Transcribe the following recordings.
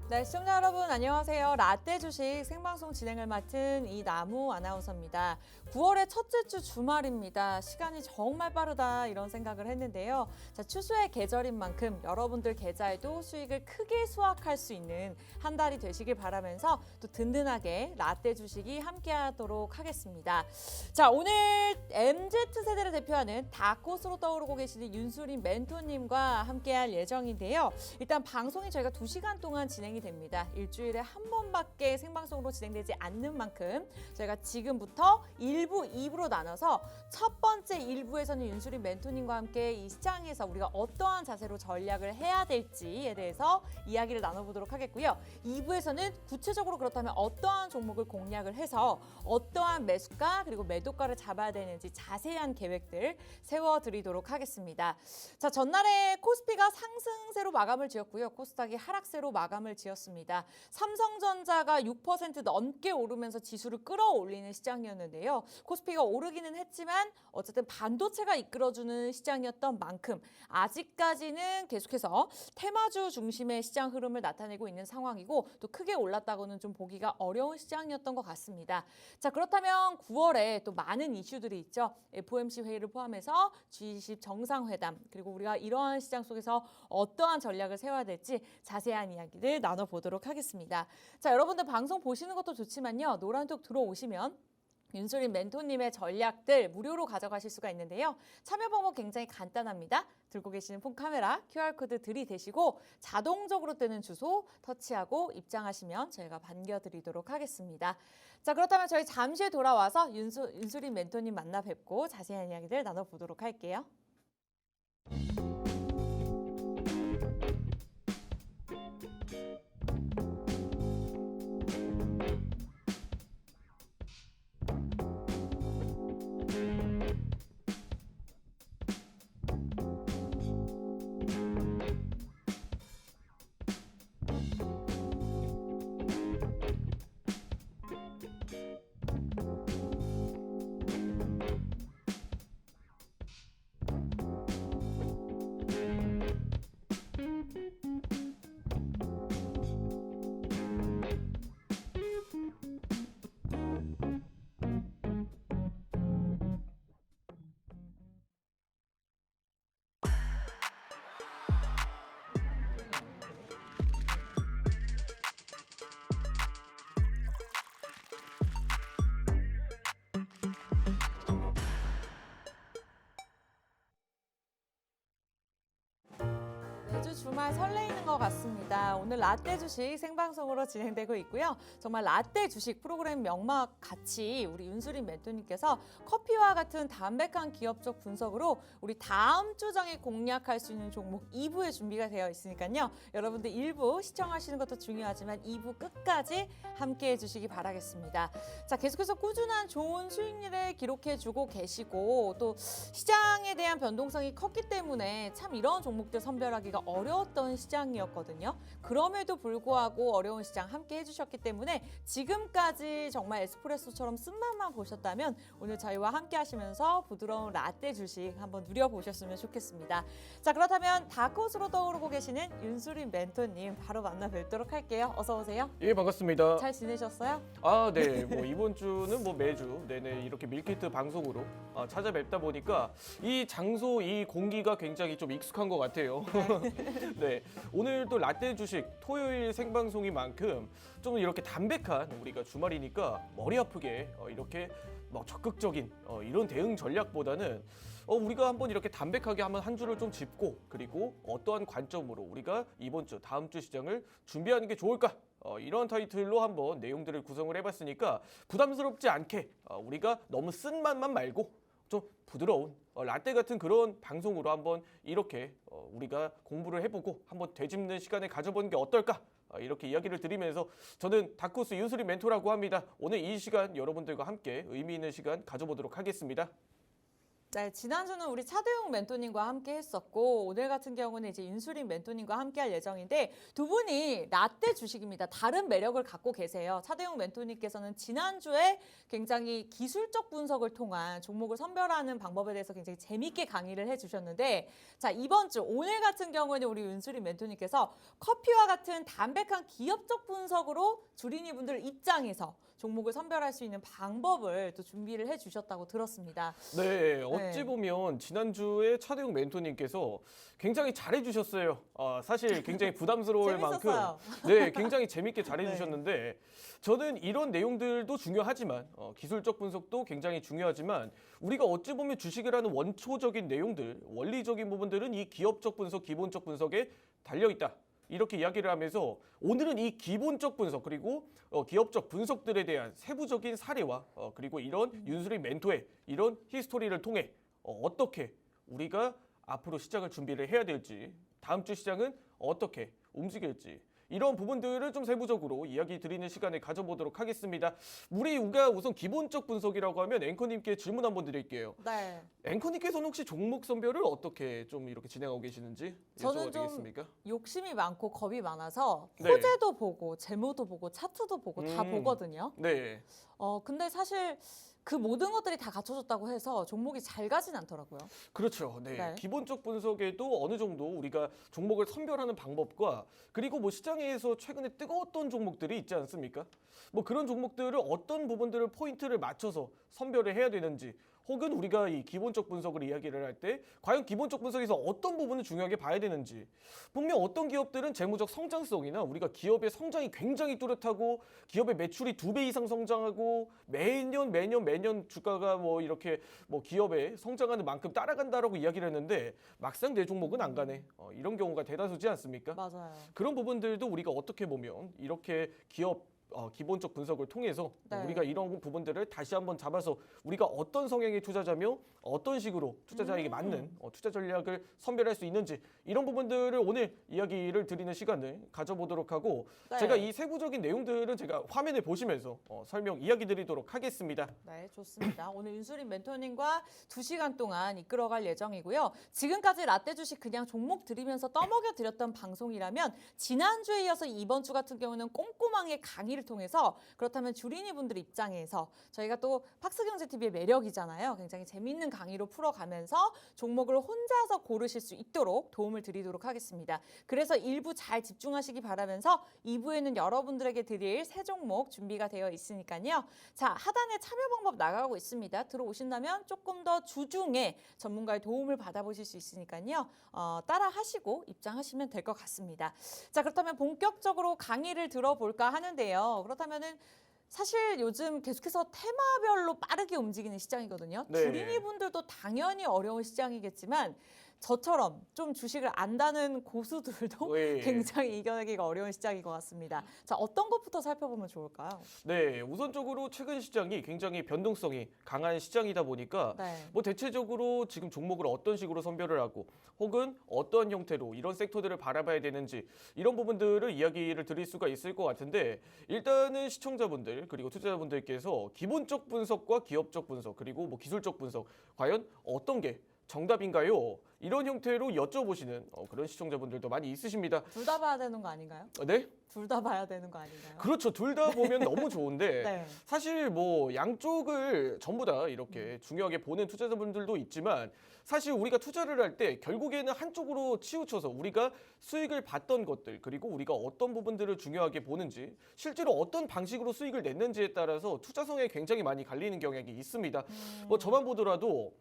네, 시청자 여러분 안녕하세요. 라떼 주식 생방송 진행을 맡은 이나무 아나운서입니다. 9월의 첫째 주 주말입니다. 시간이 정말 빠르다 이런 생각을 했는데요. 자, 추수의 계절인 만큼 여러분들 계좌에도 수익을 크게 수확할 수 있는 한 달이 되시길 바라면서 또 든든하게 라떼 주식이 함께하도록 하겠습니다. 자, 오늘 MZ세대를 대표하는 다꽃으로 떠오르고 계시는 윤수린 멘토님과 함께할 예정인데요. 일단 방송이 저희가 2시간 동안 진행이 됩니다. 일주일에 한 번밖에 생방송으로 진행되지 않는 만큼 저희가 지금부터 1부, 2부로 나눠서 첫 번째 1부에서는 윤수린 멘토님과 함께 이 시장에서 우리가 어떠한 자세로 전략을 해야 될지에 대해서 이야기를 나눠보도록 하겠고요. 2부에서는 구체적으로 그렇다면 어떠한 종목을 공략을 해서 어떠한 매수가 그리고 매도가를 잡아야 되는지 자세한 계획들 세워드리도록 하겠습니다. 자, 전날에 코스피가 상승세로 마감을 지었고요. 코스닥이 하락세로 마감을 지었습니다. 삼성전자가 6% 넘게 오르면서 지수를 끌어올리는 시장이었는데요. 코스피가 오르기는 했지만 어쨌든 반도체가 이끌어주는 시장이었던 만큼 아직까지는 계속해서 테마주 중심의 시장 흐름을 나타내고 있는 상황이고 또 크게 올랐다고는 좀 보기가 어려운 시장이었던 것 같습니다. 자, 그렇다면 9월에 또 많은 이슈들이 있죠. FOMC 회의를 포함해서 G20 정상회담 그리고 우리가 이러한 시장 속에서 어떠한 전략을 세워야 될지 자세한 이야기를 나눠보도록 하겠습니다. 자, 여러분들 방송 보시는 것도 좋지만요. 노란톡 들어오시면 윤수린 멘토님의 전략들 무료로 가져가실 수가 있는데요. 참여 방법 굉장히 간단합니다. 들고 계시는 폰 카메라, QR코드 들이대시고 자동적으로 뜨는 주소 터치하고 입장하시면 저희가 반겨드리도록 하겠습니다. 자, 그렇다면 저희 잠시 후에 돌아와서 윤수린 멘토님 만나 뵙고 자세한 이야기들 나눠보도록 할게요. 매주 주말 설레이는 것 같습니다. 오늘 라떼 주식 생방송으로 진행되고 있고요. 정말 라떼 주식 프로그램 명막 같이 우리 윤수린 멘토님께서 커피와 같은 담백한 기업적 분석으로 우리 다음 주장에 공략할 수 있는 종목 2부에 준비가 되어 있으니까요. 여러분들 1부 시청하시는 것도 중요하지만 2부 끝까지 함께해 주시기 바라겠습니다. 자, 계속해서 꾸준한 좋은 수익률을 기록해주고 계시고 또 시장에 대한 변동성이 컸기 때문에 참 이런 종목들 선별하기가 어려웠던 시장이었거든요. 그럼에도 불구하고 어려운 시장 함께 해주셨기 때문에 지금까지 정말 에스프레소처럼 쓴맛만 보셨다면 오늘 저희와 함께 하시면서 부드러운 라떼 주식 한번 누려보셨으면 좋겠습니다. 자, 그렇다면 다크호스로 떠오르고 계시는 윤수린 멘토님 바로 만나 뵙도록 할게요. 어서 오세요. 예, 반갑습니다. 잘 지내셨어요? 아, 네. 뭐 이번 주는 뭐 매주 내내 이렇게 밀키트 방송으로 찾아뵙다 보니까 이 장소, 이 공기가 굉장히 좀 익숙한 것 같아요. 네, 오늘도 라떼 주식 토요일 생방송인 만큼 좀 이렇게 담백한 우리가 주말이니까 머리 아프게 이렇게 막 적극적인 이런 대응 전략보다는 우리가 한번 이렇게 담백하게 한번 한 주를 좀 짚고 그리고 어떠한 관점으로 우리가 이번 주, 다음 주 시장을 준비하는 게 좋을까? 이런 타이틀로 한번 내용들을 구성을 해봤으니까 부담스럽지 않게 우리가 너무 쓴 맛만 말고 좀 부드러운 라떼 같은 그런 방송으로 한번 이렇게 우리가 공부를 해보고 한번 되짚는 시간을 가져보는 게 어떨까? 이렇게 이야기를 드리면서 저는 다크호스 윤수린 멘토라고 합니다. 오늘 이 시간 여러분들과 함께 의미 있는 시간 가져보도록 하겠습니다. 네, 지난주는 우리 차대웅 멘토님과 함께 했었고 오늘 같은 경우는 이제 윤수린 멘토님과 함께 할 예정인데 두 분이 라떼 주식입니다. 다른 매력을 갖고 계세요. 차대웅 멘토님께서는 지난주에 굉장히 기술적 분석을 통한 종목을 선별하는 방법에 대해서 굉장히 재밌게 강의를 해주셨는데 자, 이번 주 오늘 같은 경우는 우리 윤수린 멘토님께서 커피와 같은 담백한 기업적 분석으로 주린이 분들 입장에서 종목을 선별할 수 있는 방법을 또 준비를 해주셨다고 들었습니다. 네, 어찌 보면 지난주에 차대웅 멘토님께서 굉장히 잘해주셨어요. 사실 굉장히 부담스러울 만큼 재밌었어요. 네, 굉장히 재밌게 잘해주셨는데 저는 이런 내용들도 중요하지만 기술적 분석도 굉장히 중요하지만 우리가 어찌 보면 주식을 하는 원초적인 내용들, 원리적인 부분들은 이 기업적 분석, 기본적 분석에 달려있다. 이렇게 이야기를 하면서 오늘은 이 기본적 분석 그리고 기업적 분석들에 대한 세부적인 사례와 그리고 이런 윤수린 멘토의 이런 히스토리를 통해 어떻게 우리가 앞으로 시장을 준비를 해야 될지 다음 주 시장은 어떻게 움직일지 이런 부분들을 좀 세부적으로 이야기 드리는 시간을 가져보도록 하겠습니다. 우리가 우선 기본적 분석이라고 하면 앵커님께 질문 한번 드릴게요. 네. 앵커님께서는 혹시 종목 선별을 어떻게 좀 이렇게 진행하고 계시는지 저는 여쭤봐도 좀 되겠습니까? 욕심이 많고 겁이 많아서 네. 호재도 보고 재무도 보고 차트도 보고 다 보거든요. 네. 근데 사실 그 모든 것들이 다 갖춰졌다고 해서 종목이 잘 가진 않더라고요. 그렇죠. 네. 네. 기본적 분석에도 어느 정도 우리가 종목을 선별하는 방법과 그리고 뭐 시장에서 최근에 뜨거웠던 종목들이 있지 않습니까? 뭐 그런 종목들을 어떤 부분들을 포인트를 맞춰서 선별을 해야 되는지 혹은 우리가 이 기본적 분석을 이야기를 할 때 과연 기본적 분석에서 어떤 부분을 중요하게 봐야 되는지 분명 어떤 기업들은 재무적 성장성이나 우리가 기업의 성장이 굉장히 뚜렷하고 기업의 매출이 2배 이상 성장하고 매년 주가가 뭐 이렇게 뭐 기업의 성장하는 만큼 따라간다라고 이야기를 했는데 막상 내 종목은 안 가네. 이런 경우가 대다수지 않습니까? 맞아요. 그런 부분들도 우리가 어떻게 보면 이렇게 기본적 분석을 통해서 네. 우리가 이런 부분들을 다시 한번 잡아서 우리가 어떤 성향의 투자자며 어떤 식으로 투자자에게 맞는 투자 전략을 선별할 수 있는지 이런 부분들을 오늘 이야기를 드리는 시간을 가져보도록 하고 네. 제가 이 세부적인 내용들은 제가 화면을 보시면서 설명 이야기 드리도록 하겠습니다. 네, 좋습니다. 오늘 윤수린 멘토님과 2시간 동안 이끌어갈 예정이고요. 지금까지 라떼 주식 그냥 종목 드리면서 떠먹여 드렸던 방송이라면 지난주에 이어서 이번 주 같은 경우는 꼼꼼하게 강의를 통해서 그렇다면 주린이 분들 입장에서 저희가 또 팍스경제TV의 매력이잖아요. 굉장히 재미있는 강의로 풀어가면서 종목을 혼자서 고르실 수 있도록 도움을 드리도록 하겠습니다. 그래서 1부 잘 집중하시기 바라면서 2부에는 여러분들에게 드릴 새 종목 준비가 되어 있으니까요. 자, 하단에 참여 방법 나가고 있습니다. 들어오신다면 조금 더 주중에 전문가의 도움을 받아보실 수 있으니까요. 따라 하시고 입장하시면 될 것 같습니다. 자, 그렇다면 본격적으로 강의를 들어볼까 하는데요. 그렇다면은 사실 요즘 계속해서 테마별로 빠르게 움직이는 시장이거든요. 네. 주린이 분들도 당연히 어려운 시장이겠지만 저처럼 좀 주식을 안다는 고수들도 네. 굉장히 이겨내기가 어려운 시장인 것 같습니다. 자, 어떤 것부터 살펴보면 좋을까요? 네, 우선적으로 최근 시장이 굉장히 변동성이 강한 시장이다 보니까 네. 뭐 대체적으로 지금 종목을 어떤 식으로 선별을 하고 혹은 어떤 형태로 이런 섹터들을 바라봐야 되는지 이런 부분들을 이야기를 드릴 수가 있을 것 같은데 일단은 시청자분들 그리고 투자자분들께서 기본적 분석과 기업적 분석 그리고 뭐 기술적 분석 과연 어떤 게 정답인가요? 이런 형태로 여쭤보시는 그런 시청자분들도 많이 있으십니다. 둘 다 봐야 되는 거 아닌가요? 네? 둘 다 봐야 되는 거 아닌가요? 그렇죠. 둘 다 보면 너무 좋은데 네. 사실 뭐 양쪽을 전부 다 이렇게 중요하게 보는 투자자분들도 있지만 사실 우리가 투자를 할 때 결국에는 한쪽으로 치우쳐서 우리가 수익을 봤던 것들 그리고 우리가 어떤 부분들을 중요하게 보는지 실제로 어떤 방식으로 수익을 냈는지에 따라서 투자성에 굉장히 많이 갈리는 경향이 있습니다. 뭐 저만 보더라도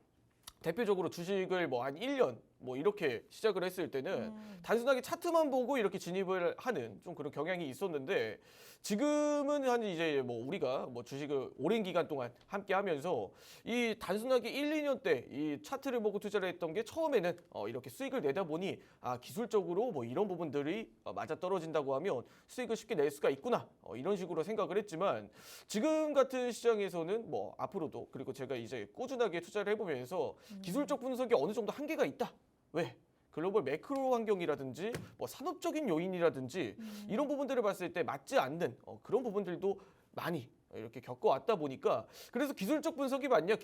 대표적으로 주식을 뭐 한 1년 뭐 이렇게 시작을 했을 때는 단순하게 차트만 보고 이렇게 진입을 하는 좀 그런 경향이 있었는데 지금은 한 이제 뭐 우리가 뭐 주식을 오랜 기간 동안 함께 하면서 이 단순하게 1, 2년 때 이 차트를 보고 투자를 했던 게 처음에는 이렇게 수익을 내다 보니 기술적으로 뭐 이런 부분들이 맞아 떨어진다고 하면 수익을 쉽게 낼 수가 있구나 이런 식으로 생각을 했지만 지금 같은 시장에서는 뭐 앞으로도 그리고 제가 이제 꾸준하게 투자를 해보면서 기술적 분석이 어느 정도 한계가 있다. 왜? 글로벌 매크로 환경이라든지 뭐 산업적인 요인이라든지 이런 부분들을 봤을 때 맞지 않는 그런 부분들도 많이 이렇게 겪어왔다 보니까 그래서 기술적 분석이 맞냐,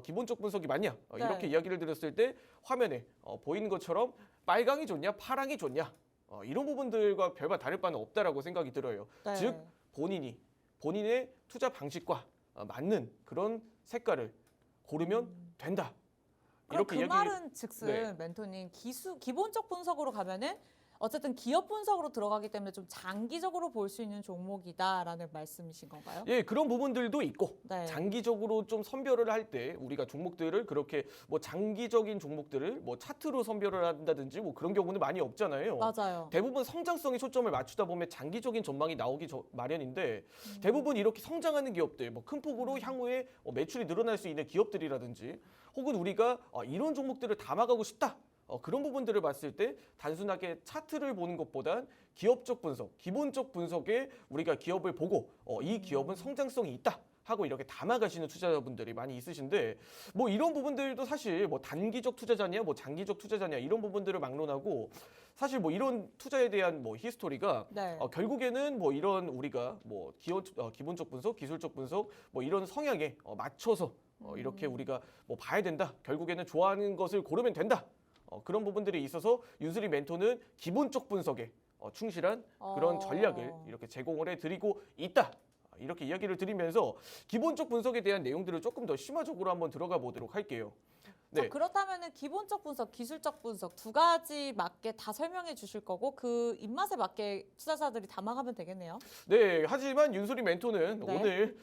기본적 분석이 맞냐 이렇게 네. 이야기를 드렸을 때 화면에 보이는 것처럼 빨강이 좋냐, 파랑이 좋냐 이런 부분들과 별반 다를 바는 없다라고 생각이 들어요. 네. 즉 본인의 투자 방식과 맞는 그런 색깔을 고르면 된다. 그럼 그 이야기를- 말은 즉슨 네. 멘토님 기본적 분석으로 가면은 어쨌든 기업 분석으로 들어가기 때문에 좀 장기적으로 볼 수 있는 종목이다라는 말씀이신 건가요? 예, 그런 부분들도 있고 네. 장기적으로 좀 선별을 할 때 우리가 종목들을 그렇게 뭐 장기적인 종목들을 뭐 차트로 선별을 한다든지 뭐 그런 경우는 많이 없잖아요. 맞아요. 대부분 성장성에 초점을 맞추다 보면 장기적인 전망이 나오기 마련인데 대부분 이렇게 성장하는 기업들, 뭐 큰 폭으로 향후에 매출이 늘어날 수 있는 기업들이라든지 혹은 우리가 이런 종목들을 담아가고 싶다. 그런 부분들을 봤을 때 단순하게 차트를 보는 것보단 기업적 분석, 기본적 분석에 우리가 기업을 보고 이 기업은 성장성이 있다. 하고 이렇게 담아가시는 투자자분들이 많이 있으신데 뭐 이런 부분들도 사실 뭐 단기적 투자자냐 뭐 장기적 투자자냐 이런 부분들을 막론하고 사실 뭐 이런 투자에 대한 뭐 히스토리가 네. 결국에는 뭐 이런 우리가 뭐 기본적 분석, 기술적 분석 뭐 이런 성향에 맞춰서 이렇게 우리가 뭐 봐야 된다. 결국에는 좋아하는 것을 고르면 된다. 그런 부분들이 있어서 윤수리 멘토는 기본적 분석에 충실한 그런 전략을 이렇게 제공을 해드리고 있다. 이렇게 이야기를 드리면서 기본적 분석에 대한 내용들을 조금 더 심화적으로 한번 들어가 보도록 할게요. 자, 그렇다면은 기본적 분석, 기술적 분석 두 가지 맞게 다 설명해 주실 거고 그 입맛에 맞게 투자자들이 담아가면 되겠네요. 네, 하지만 윤소리 멘토는 네. 오늘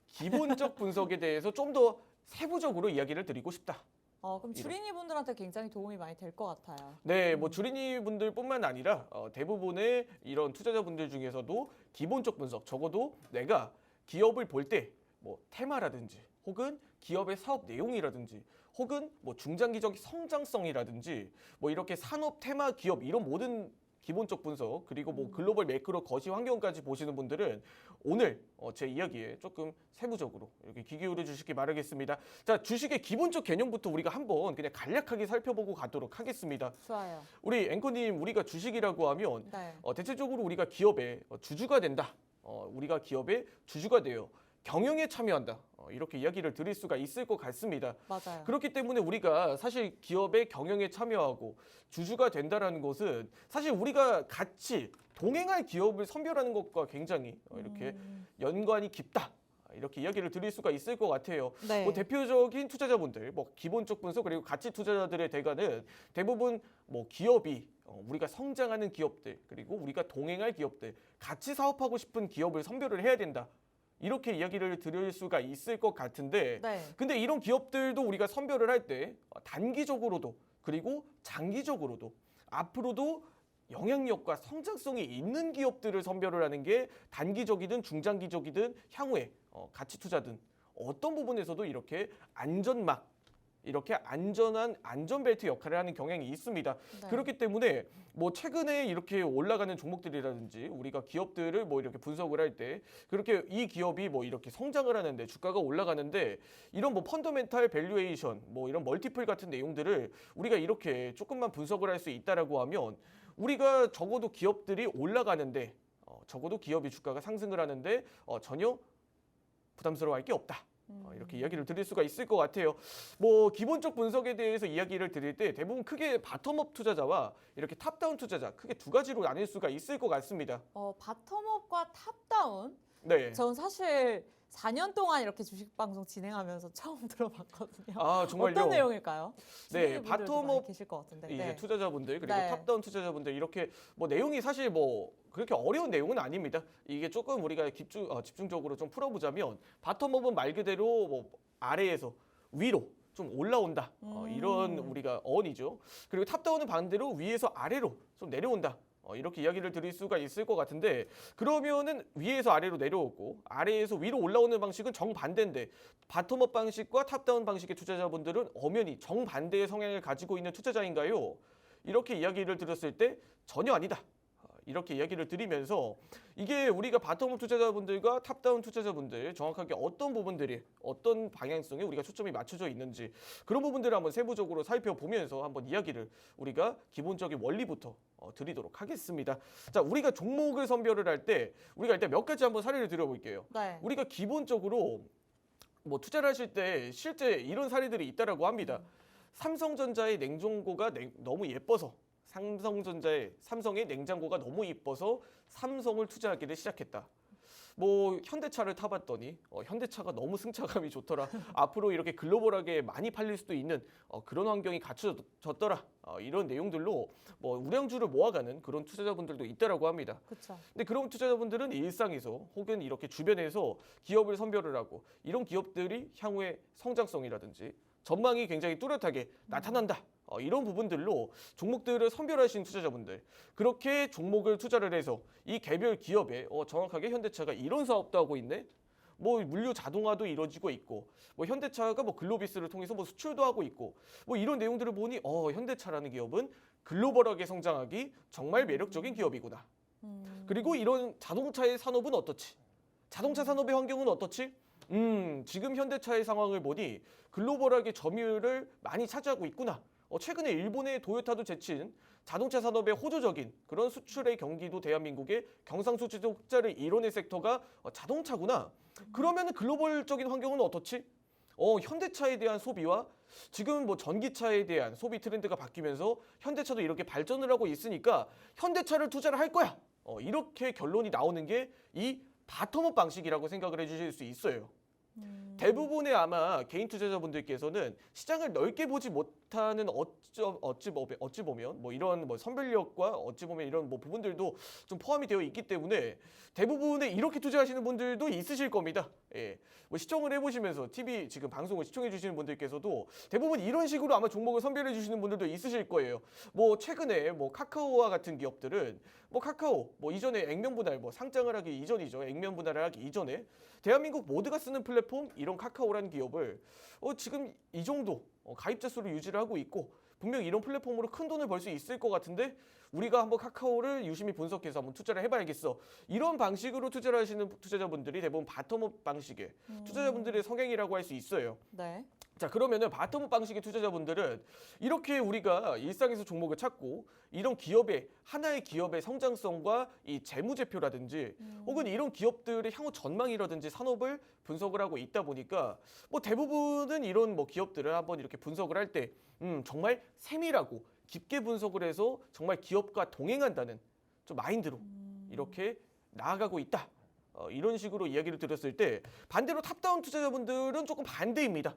기본적 분석에 대해서 좀 더 세부적으로 이야기를 드리고 싶다. 그럼 주린이 분들한테 굉장히 도움이 많이 될 것 같아요. 네, 뭐 주린이 분들뿐만 아니라 대부분의 이런 투자자분들 중에서도 기본적 분석, 적어도 내가 기업을 볼 때 뭐 테마라든지 혹은 기업의 사업 내용이라든지 혹은 뭐 중장기적 성장성이라든지 뭐 이렇게 산업 테마 기업 이런 모든 기본적 분석 그리고 뭐 글로벌 매크로 거시 환경까지 보시는 분들은 오늘 제 이야기에 조금 세부적으로 이렇게 귀 기울여 주시기 바라겠습니다. 자, 주식의 기본적 개념부터 우리가 한번 그냥 간략하게 살펴보고 가도록 하겠습니다. 좋아요. 우리 앵커님, 우리가 주식이라고 하면 네. 대체적으로 우리가 기업의 주주가 된다. 우리가 기업의 주주가 되어 경영에 참여한다. 이렇게 이야기를 드릴 수가 있을 것 같습니다. 맞아요. 그렇기 때문에 우리가 사실 기업의 경영에 참여하고 주주가 된다라는 것은 사실 우리가 같이 동행할 기업을 선별하는 것과 굉장히 이렇게 연관이 깊다. 이렇게 이야기를 드릴 수가 있을 것 같아요. 네. 뭐 대표적인 투자자분들, 뭐 기본적 분석 그리고 가치 투자자들의 대가는 대부분 뭐 기업이 우리가 성장하는 기업들 그리고 우리가 동행할 기업들, 같이 사업하고 싶은 기업을 선별을 해야 된다. 이렇게 이야기를 드릴 수가 있을 것 같은데 네. 근데 이런 기업들도 우리가 선별을 할 때 단기적으로도 그리고 장기적으로도 앞으로도 영향력과 성장성이 있는 기업들을 선별을 하는 게 단기적이든 중장기적이든 향후에 가치 투자든 어떤 부분에서도 이렇게 이렇게 안전한 안전벨트 역할을 하는 경향이 있습니다. 네. 그렇기 때문에 뭐 최근에 이렇게 올라가는 종목들이라든지 우리가 기업들을 뭐 이렇게 분석을 할 때 그렇게 이 기업이 뭐 이렇게 성장을 하는데 주가가 올라가는데 이런 뭐 펀더멘탈 밸류에이션 뭐 이런 멀티플 같은 내용들을 우리가 이렇게 조금만 분석을 할 수 있다라고 하면 우리가 적어도 기업들이 올라가는데 적어도 기업이 주가가 상승을 하는데 전혀 부담스러워할 게 없다. 이렇게 이야기를 드릴 수가 있을 것 같아요. 뭐 기본적 분석에 대해서 이야기를 드릴 때 대부분 크게 바텀업 투자자와 이렇게 탑다운 투자자 크게 두 가지로 나뉠 수가 있을 것 같습니다. 바텀업과 탑다운. 네. 전 사실 4년 동안 이렇게 주식 방송 진행하면서 처음 들어봤거든요. 아, 정말요? 어떤 내용일까요? 네, 주린이 분들도 많이 바텀업 계실 것 같은데. 이제 네. 투자자분들 그리고 네. 탑다운 투자자분들 이렇게 뭐 내용이 사실 뭐 그렇게 어려운 내용은 아닙니다. 이게 조금 우리가 집중적으로 좀 풀어보자면 바텀업은 말 그대로 뭐 아래에서 위로 좀 올라온다 이런 우리가 어원이죠. 그리고 탑다운은 반대로 위에서 아래로 좀 내려온다. 이렇게 이야기를 드릴 수가 있을 것 같은데 그러면은 위에서 아래로 내려오고 아래에서 위로 올라오는 방식은 정반대인데 바텀업 방식과 탑다운 방식의 투자자분들은 엄연히 정반대의 성향을 가지고 있는 투자자인가요? 이렇게 이야기를 드렸을 때 전혀 아니다. 이렇게 이야기를 드리면서 이게 우리가 바텀업 투자자분들과 탑다운 투자자분들 정확하게 어떤 부분들이 어떤 방향성에 우리가 초점이 맞춰져 있는지 그런 부분들을 한번 세부적으로 살펴보면서 한번 이야기를 우리가 기본적인 원리부터 드리도록 하겠습니다. 자, 우리가 종목을 선별을 할 때 우리가 일단 몇 가지 한번 사례를 드려볼게요. 네. 우리가 기본적으로 뭐 투자를 하실 때 실제 이런 사례들이 있다라고 합니다. 삼성전자의 냉장고가 너무 예뻐서 삼성의 냉장고가 너무 이뻐서 삼성을 투자하기를 시작했다. 뭐 현대차를 타봤더니 현대차가 너무 승차감이 좋더라. 앞으로 이렇게 글로벌하게 많이 팔릴 수도 있는 그런 환경이 갖춰졌더라. 이런 내용들로 뭐 우량주를 모아가는 그런 투자자분들도 있다라고 합니다. 그렇죠. 근데 그런 투자자분들은 일상에서 혹은 이렇게 주변에서 기업을 선별을 하고 이런 기업들이 향후의 성장성이라든지 전망이 굉장히 뚜렷하게 나타난다. 이런 부분들로 종목들을 선별하신 투자자분들 그렇게 종목을 투자를 해서 이 개별 기업에 정확하게 현대차가 이런 사업도 하고 있네. 뭐 물류 자동화도 이루어지고 있고 뭐 현대차가 뭐 글로비스를 통해서 뭐 수출도 하고 있고 뭐 이런 내용들을 보니 현대차라는 기업은 글로벌하게 성장하기 정말 매력적인 기업이구나. 그리고 이런 자동차의 산업은 어떻지? 자동차 산업의 환경은 어떻지? 지금 현대차의 상황을 보니 글로벌하게 점유율을 많이 차지하고 있구나. 최근에 일본의 도요타도 제친 자동차 산업의 호조적인 그런 수출의 경기도 대한민국의 경상수지도 흑자를 이뤄낸 섹터가 자동차구나. 그러면 글로벌적인 환경은 어떻지? 현대차에 대한 소비와 지금 뭐 전기차에 대한 소비 트렌드가 바뀌면서 현대차도 이렇게 발전을 하고 있으니까 현대차를 투자를 할 거야. 이렇게 결론이 나오는 게 이 바텀업 방식이라고 생각을 해주실 수 있어요. 대부분의 아마 개인 투자자분들께서는 시장을 넓게 보지 못하는 어찌 보면 뭐 이런 뭐 선별력과 어찌 보면 이런 뭐 부분들도 좀 포함이 되어 있기 때문에 대부분의 이렇게 투자하시는 분들도 있으실 겁니다. 예. 뭐 시청을 해보시면서 TV 지금 방송을 시청해 주시는 분들께서도 대부분 이런 식으로 아마 종목을 선별해 주시는 분들도 있으실 거예요. 뭐 최근에 뭐 카카오와 같은 기업들은 뭐 카카오 뭐 이전에 액면 분할 뭐 상장을 하기 이전이죠. 액면 분할을 하기 이전에 대한민국 모두가 쓰는 플랫폼 이런 카카오라는 기업을 지금 이 정도 가입자 수를 유지를 하고 있고 분명 이런 플랫폼으로 큰 돈을 벌 수 있을 것 같은데 우리가 한번 카카오를 유심히 분석해서 한번 투자를 해봐야겠어. 이런 방식으로 투자를 하시는 투자자분들이 대부분 바텀업 방식의 투자자분들의 성향이라고 할 수 있어요. 네. 자, 그러면은 바텀업 방식의 투자자분들은 이렇게 우리가 일상에서 종목을 찾고 이런 기업의 하나의 기업의 성장성과 이 재무제표라든지 혹은 이런 기업들의 향후 전망이라든지 산업을 분석을 하고 있다 보니까 뭐 대부분은 이런 뭐 기업들을 한번 이렇게 분석을 할 때 정말 세밀하고 깊게 분석을 해서 정말 기업과 동행한다는 좀 마인드로 이렇게 나아가고 있다. 이런 식으로 이야기를 드렸을 때 반대로 탑다운 투자자분들은 조금 반대입니다.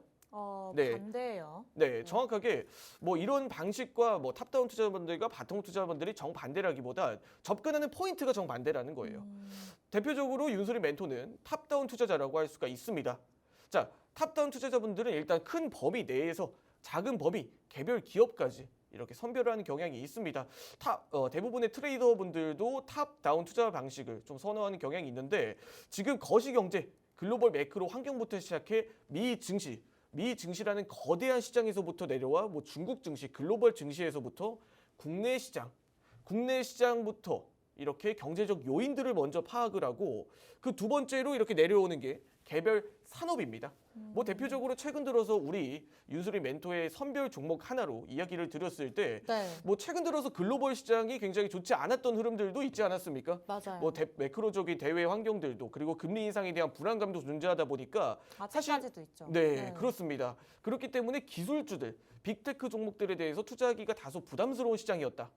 네. 반대예요. 네, 정확하게 뭐 이런 방식과 뭐 탑다운 투자자분들과 바텀 투자자분들이 정반대라기보다 접근하는 포인트가 정반대라는 거예요. 대표적으로 윤소리 멘토는 탑다운 투자자라고 할 수가 있습니다. 자, 탑다운 투자자분들은 일단 큰 범위 내에서 작은 범위, 개별 기업까지 이렇게 선별을 하는 경향이 있습니다. 대부분의 트레이더분들도 탑다운 투자 방식을 좀 선호하는 경향이 있는데 지금 거시경제, 글로벌 매크로 환경부터 시작해 미 증시라는 거대한 시장에서부터 내려와 뭐 중국 증시, 글로벌 증시에서부터 국내 시장부터 이렇게 경제적 요인들을 먼저 파악을 하고 그 두 번째로 이렇게 내려오는 게 개별 산업입니다. 뭐 대표적으로 최근 들어서 우리 윤소리 멘토의 선별 종목 하나로 이야기를 드렸을 때 뭐 최근 들어서 글로벌 시장이 굉장히 좋지 않았던 흐름들도 있지 않았습니까? 맞아요. 뭐 매크로적인 대외 환경들도 그리고 금리 인상에 대한 불안감도 존재하다 보니까 아직까지도 있죠. 네, 그렇습니다. 그렇기 때문에 기술주들, 빅테크 종목들에 대해서 투자하기가 다소 부담스러운 시장이었다.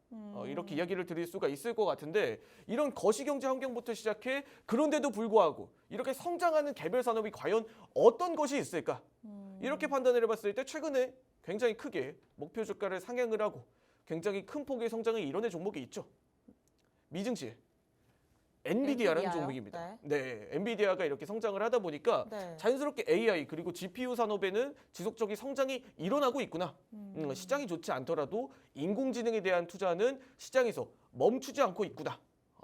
이렇게 이야기를 드릴 수가 있을 것 같은데 이런 거시경제 환경부터 시작해 그런데도 불구하고 이렇게 성장하는 개별 산업이 과연 어떤 것이 있을까? 이렇게 판단을 해봤을 때 최근에 굉장히 크게 목표 주가를 상향을 하고 굉장히 큰 폭의 성장을 이뤄낸 종목이 있죠. 미증시. 엔비디아라는 종목입니다. 네, 엔비디아가 이렇게 성장을 하다 보니까 자연스럽게 AI 그리고 GPU 산업에는 지속적인 성장이 일어나고 있구나. 시장이 좋지 않더라도 인공지능에 대한 투자는 시장에서 멈추지 않고 있구나.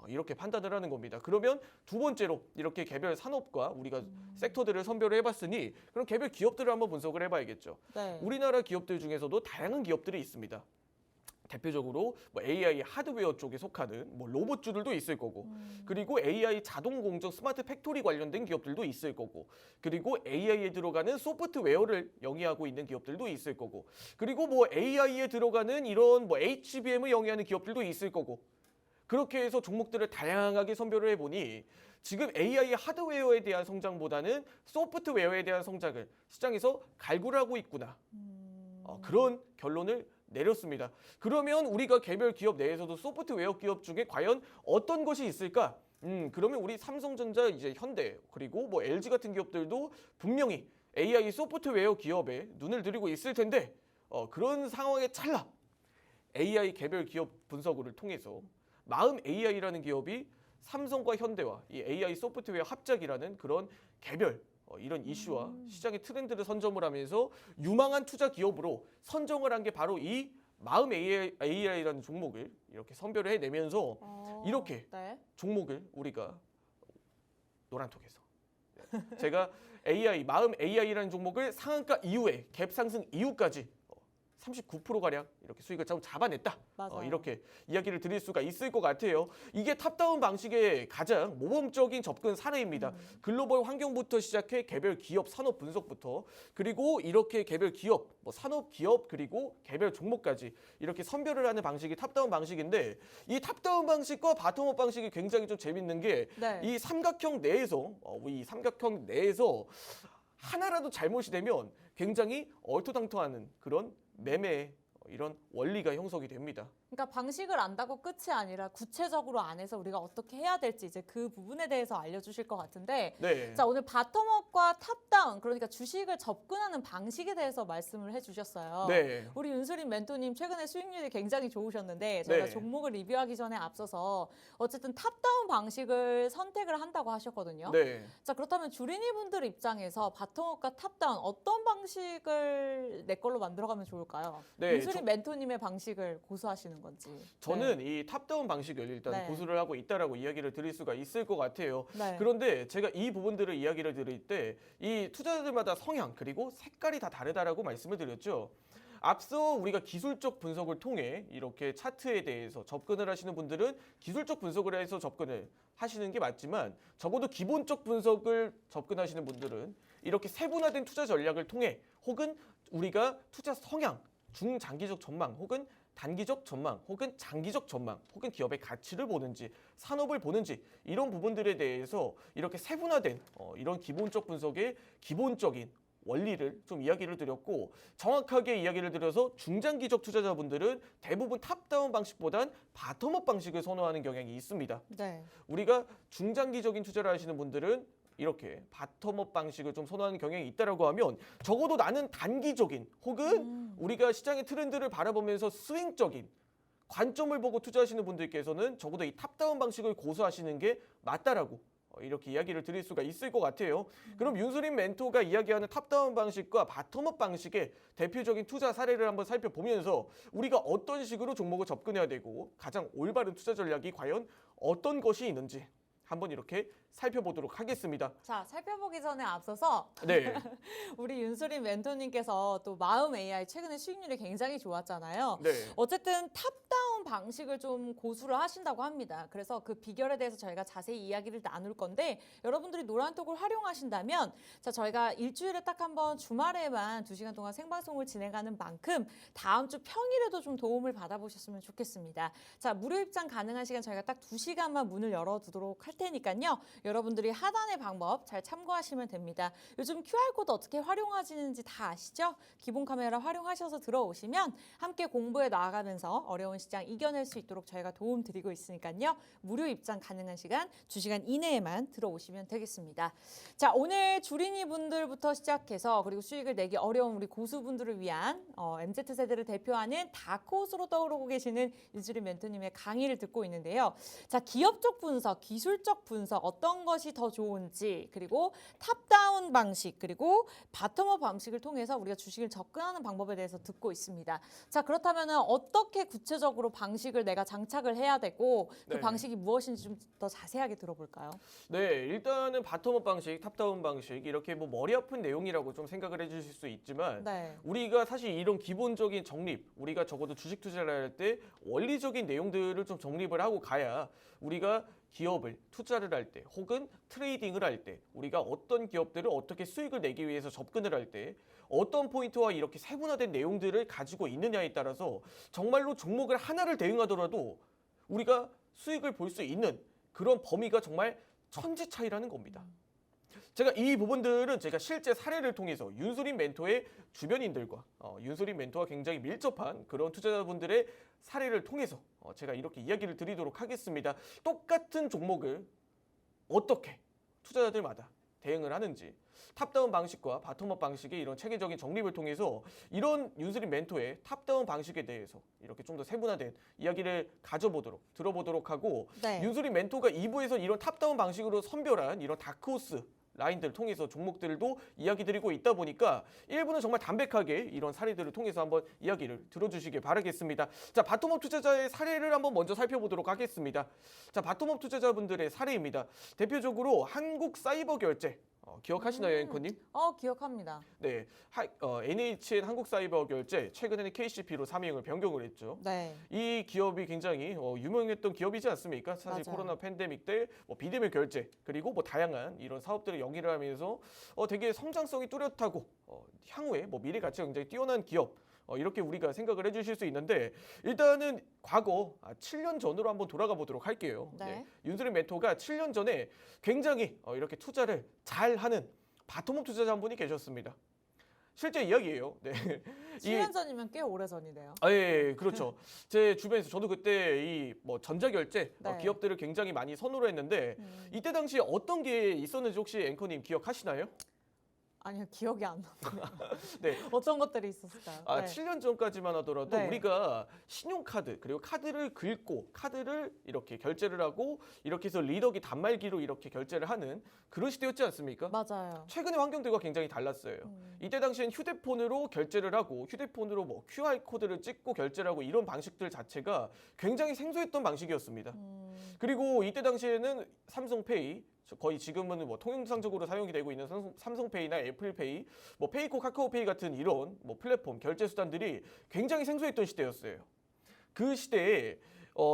이렇게 판단을 하는 겁니다. 그러면 두 번째로 이렇게 개별 산업과 우리가 섹터들을 선별을 해봤으니 그럼 개별 기업들을 한번 분석을 해봐야겠죠. 우리나라 기업들 중에서도 다양한 기업들이 있습니다. 대표적으로 뭐 AI 하드웨어 쪽에 속하는 뭐 로봇주들도 있을 거고, 그리고 AI 자동 공정 스마트 팩토리 관련된 기업들도 있을 거고, 그리고 AI에 들어가는 소프트웨어를 영위하고 있는 기업들도 있을 거고, 그리고 뭐 AI에 들어가는 이런 뭐 HBM을 영위하는 기업들도 있을 거고, 그렇게 해서 종목들을 다양하게 선별을 해보니 지금 AI 하드웨어에 대한 성장보다는 소프트웨어에 대한 성장을 시장에서 갈구하고 있구나. 그런 결론을 내렸습니다. 그러면 우리가 개별 기업 내에서도 소프트웨어 기업 중에 과연 어떤 것이 있을까? 그러면 우리 삼성전자, 이제 현대, 그리고 뭐 LG 같은 기업들도 분명히 AI 소프트웨어 기업에 눈을 들이고 있을 텐데, 그런 상황에 찰나 AI 개별 기업 분석을 통해서 마음 AI라는 기업이 삼성과 현대와 이 AI 소프트웨어 합작이라는 그런 개별 이런 이슈와 시장의 트렌드를 선점을 하면서 유망한 투자 기업으로 선정을 한 게 바로 이 마음 AI라는 종목을 이렇게 선별을 해내면서 이렇게 네. 종목을 우리가 노란톡에서 제가 마음 AI라는 종목을 상한가 이후에 갭 상승 이후까지 39%가량 이렇게 수익을 좀 잡아냈다. 이렇게 이야기를 드릴 수가 있을 것 같아요. 이게 탑다운 방식의 가장 모범적인 접근 사례입니다. 글로벌 환경부터 시작해 개별 기업 산업 분석부터, 그리고 이렇게 개별 기업, 뭐 산업 기업, 그리고 개별 종목까지 이렇게 선별을 하는 방식이 탑다운 방식인데, 이 탑다운 방식과 바텀업 방식이 굉장히 좀 재밌는 게 이 삼각형 내에서 하나라도 잘못이 되면 굉장히 얼토당토하는 그런 매매 이런 원리가 형성이 됩니다. 그러니까 방식을 안다고 끝이 아니라 구체적으로 안에서 우리가 어떻게 해야 될지 이제 그 부분에 대해서 알려주실 것 같은데, 네. 자, 오늘 바텀업과 탑다운, 그러니까 주식을 접근하는 방식에 대해서 말씀을 해주셨어요. 네. 우리 윤수린 멘토님 최근에 수익률이 굉장히 좋으셨는데 저희가 네. 종목을 리뷰하기 전에 앞서서 어쨌든 탑다운 방식을 선택을 한다고 하셨거든요. 네. 자, 그렇다면 주린이 분들 입장에서 바텀업과 탑다운 어떤 방식을 내 걸로 만들어가면 좋을까요? 네, 윤수린 멘토님의 방식을 고수하시는 건지. 저는 이 탑다운 방식을 일단 네. 고수를 하고 있다라고 이야기를 드릴 수가 있을 것 같아요. 네. 그런데 제가 이 부분들을 이야기를 드릴 때 이 투자자들마다 성향 그리고 색깔이 다 다르다라고 말씀을 드렸죠. 앞서 우리가 기술적 분석을 통해 이렇게 차트에 대해서 접근을 하시는 분들은 기술적 분석을 해서 접근을 하시는 게 맞지만, 적어도 기본적 분석을 접근하시는 분들은 이렇게 세분화된 투자 전략을 통해, 혹은 우리가 투자 성향, 중장기적 전망, 혹은 단기적 전망, 혹은 장기적 전망, 혹은 기업의 가치를 보는지, 산업을 보는지, 이런 부분들에 대해서 이렇게 세분화된 이런 기본적 분석의 기본적인 원리를 좀 이야기를 드렸고, 정확하게 이야기를 드려서 중장기적 투자자분들은 대부분 탑다운 방식보단 바텀업 방식을 선호하는 경향이 있습니다. 네. 우리가 중장기적인 투자를 하시는 분들은 이렇게 바텀업 방식을 좀 선호하는 경향이 있다라고 하면, 적어도 나는 단기적인, 혹은 우리가 시장의 트렌드를 바라보면서 스윙적인 관점을 보고 투자하시는 분들께서는 적어도 이 탑다운 방식을 고수하시는 게 맞다라고 이렇게 이야기를 드릴 수가 있을 것 같아요. 그럼 윤수린 멘토가 이야기하는 탑다운 방식과 바텀업 방식의 대표적인 투자 사례를 한번 살펴보면서 우리가 어떤 식으로 종목을 접근해야 되고 가장 올바른 투자 전략이 과연 어떤 것이 있는지 한번 이렇게 살펴보도록 하겠습니다. 자, 살펴보기 전에 앞서서 네. 우리 윤수린 멘토님께서 또 마음 AI 최근에 수익률이 굉장히 좋았잖아요. 네. 어쨌든 탑다운 방식을 좀 고수를 하신다고 합니다. 그래서 그 비결에 대해서 저희가 자세히 이야기를 나눌 건데, 여러분들이 노란톡을 활용하신다면, 자, 저희가 일주일에 딱 한 번 주말에만 2시간 동안 생방송을 진행하는 만큼 다음 주 평일에도 좀 도움을 받아보셨으면 좋겠습니다. 자, 무료 입장 가능한 시간 저희가 딱 2시간만 문을 열어두도록 할 테니까요. 여러분들이 하단의 방법 잘 참고하시면 됩니다. 요즘 QR코드 어떻게 활용하시는지 다 아시죠? 기본 카메라 활용하셔서 들어오시면 함께 공부해 나아가면서 어려운 시장 이겨낼 수 있도록 저희가 도움 드리고 있으니까요. 무료 입장 가능한 시간 2시간 이내에만 들어오시면 되겠습니다. 자, 오늘 주린이 분들부터 시작해서 그리고 수익을 내기 어려운 우리 고수분들을 위한 MZ세대를 대표하는 다크호스로 떠오르고 계시는 윤수린 멘토님의 강의를 듣고 있는데요. 자, 기업적 분석, 기술적 분석 어떤 것이 더 좋은지, 그리고 탑다운 방식, 그리고 바텀업 방식을 통해서 우리가 주식을 접근하는 방법에 대해서 듣고 있습니다. 자, 그렇다면 어떻게 구체적으로 방식을 내가 장착을 해야 되고 그 네. 방식이 무엇인지 좀 더 자세하게 들어볼까요? 네, 일단은 바텀업 방식, 탑다운 방식 이렇게 뭐 머리 아픈 내용이라고 좀 생각을 해주실 수 있지만 네. 우리가 사실 이런 기본적인 정립, 우리가 적어도 주식 투자를 할 때 원리적인 내용들을 좀 정립을 하고 가야 우리가 기업을 투자를 할 때 혹은 트레이딩을 할 때 우리가 어떤 기업들을 어떻게 수익을 내기 위해서 접근을 할 때 어떤 포인트와 이렇게 세분화된 내용들을 가지고 있느냐에 따라서 정말로 종목을 하나를 대응하더라도 우리가 수익을 볼 수 있는 그런 범위가 정말 천지 차이라는 겁니다. 제가 이 부분들은 제가 실제 사례를 통해서 윤수린 멘토의 주변인들과 윤수린 멘토와 굉장히 밀접한 그런 투자자분들의 사례를 통해서 제가 이렇게 이야기를 드리도록 하겠습니다. 똑같은 종목을 어떻게 투자자들마다 대응을 하는지 탑다운 방식과 바텀업 방식의 이런 체계적인 정립을 통해서 이런 윤수린 멘토의 탑다운 방식에 대해서 이렇게 좀 더 세분화된 이야기를 들어보도록 하고 네. 윤수린 멘토가 2부에서 이런 탑다운 방식으로 선별한 이런 다크호스 라인들을 통해서 종목들도 이야기 드리고 있다 보니까 1부는 정말 담백하게 이런 사례들을 통해서 한번 이야기를 들어주시길 바라겠습니다. 자, 바텀업 투자자의 사례를 한번 먼저 살펴보도록 하겠습니다. 자, 바텀업 투자자분들의 사례입니다. 대표적으로 한국사이버결제 기억하시나요, 앵커님? 기억합니다. 네, NHN 한국사이버결제 최근에는 KCP로 사명을 변경을 했죠. 네. 이 기업이 굉장히 유명했던 기업이지 않습니까? 사실 맞아요. 코로나 팬데믹 때 비대면 결제 그리고 다양한 이런 사업들을 영위를 하면서 되게 성장성이 뚜렷하고 향후에 미래 가치가 굉장히 뛰어난 기업 이렇게 우리가 생각을 해주실 수 있는데 일단은 과거 7년 전으로 한번 돌아가 보도록 할게요. 네. 윤수린 멘토가 7년 전에 굉장히 이렇게 투자를 잘하는 바텀업 투자자 한 분이 계셨습니다. 실제 이야기예요. 네. 7년 전이면 꽤 오래 전이네요. 예, 그렇죠. 제 주변에서 저도 그때 이 전자결제 네. 기업들을 굉장히 많이 선호를 했는데 이때 당시에 어떤 게 있었는지 혹시 앵커님 기억하시나요? 아니요, 기억이 안 나요. 네. 어떤 것들이 있었을까요? 네. 7년 전까지만 하더라도 네. 우리가 신용카드 그리고 카드를 긁고 카드를 이렇게 결제를 하고 이렇게 해서 리더기 단말기로 이렇게 결제를 하는 그런 시대였지 않습니까? 맞아요. 최근의 환경들과 굉장히 달랐어요. 이때 당시엔 휴대폰으로 결제를 하고 휴대폰으로 QR코드를 찍고 결제를 하고 이런 방식들 자체가 굉장히 생소했던 방식이었습니다. 그리고 이때 당시에는 삼성페이 거의 지금은 통용상적으로 사용이 되고 있는 삼성페이나 애플페이, 페이코, 카카오페이 같은 이런 플랫폼 결제 수단들이 굉장히 생소했던 시대였어요. 그 시대에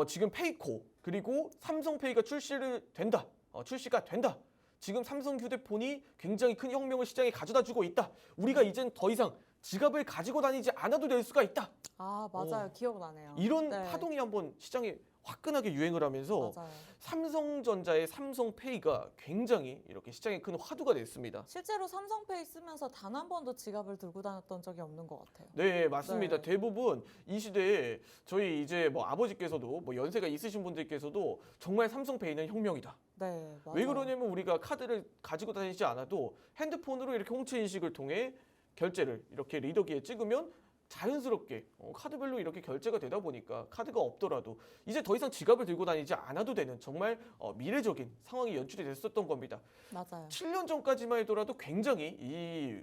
지금 페이코 그리고 삼성페이가 출시가 된다. 지금 삼성 휴대폰이 굉장히 큰 혁명을 시장에 가져다주고 있다. 우리가 이젠 더 이상 지갑을 가지고 다니지 않아도 될 수가 있다. 아, 맞아요. 기억나네요. 이런 네. 파동이 한번 시장에 화끈하게 유행을 하면서 맞아요. 삼성전자의 삼성페이가 굉장히 이렇게 시장에 큰 화두가 됐습니다. 실제로 삼성페이 쓰면서 단 한 번도 지갑을 들고 다녔던 적이 없는 것 같아요. 네, 맞습니다. 네. 대부분 이 시대에 저희 이제 아버지께서도 연세가 있으신 분들께서도 정말 삼성페이는 혁명이다. 네, 맞아요. 왜 그러냐면 우리가 카드를 가지고 다니지 않아도 핸드폰으로 이렇게 홍채 인식을 통해 결제를 이렇게 리더기에 찍으면 자연스럽게 카드별로 이렇게 결제가 되다 보니까 카드가 없더라도 이제 더 이상 지갑을 들고 다니지 않아도 되는 정말 미래적인 상황이 연출이 됐었던 겁니다. 맞아요. 7년 전까지만 해더라도 굉장히 이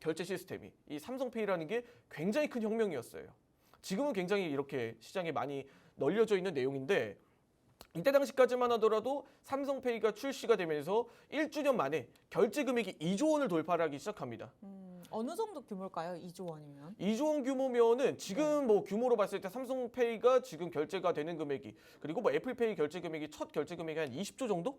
결제 시스템이 이 삼성페이라는 게 굉장히 큰 혁명이었어요. 지금은 굉장히 이렇게 시장에 많이 널려져 있는 내용인데 이때 당시까지만 하더라도 삼성페이가 출시가 되면서 1주년 만에 결제 금액이 2조 원을 돌파하기 시작합니다. 어느 정도 규모일까요? 2조 원이면? 2조 원 규모면은 지금 규모로 봤을 때 삼성페이가 지금 결제가 되는 금액이 그리고 애플페이 결제 금액이 첫 결제 금액이 한 20조 정도?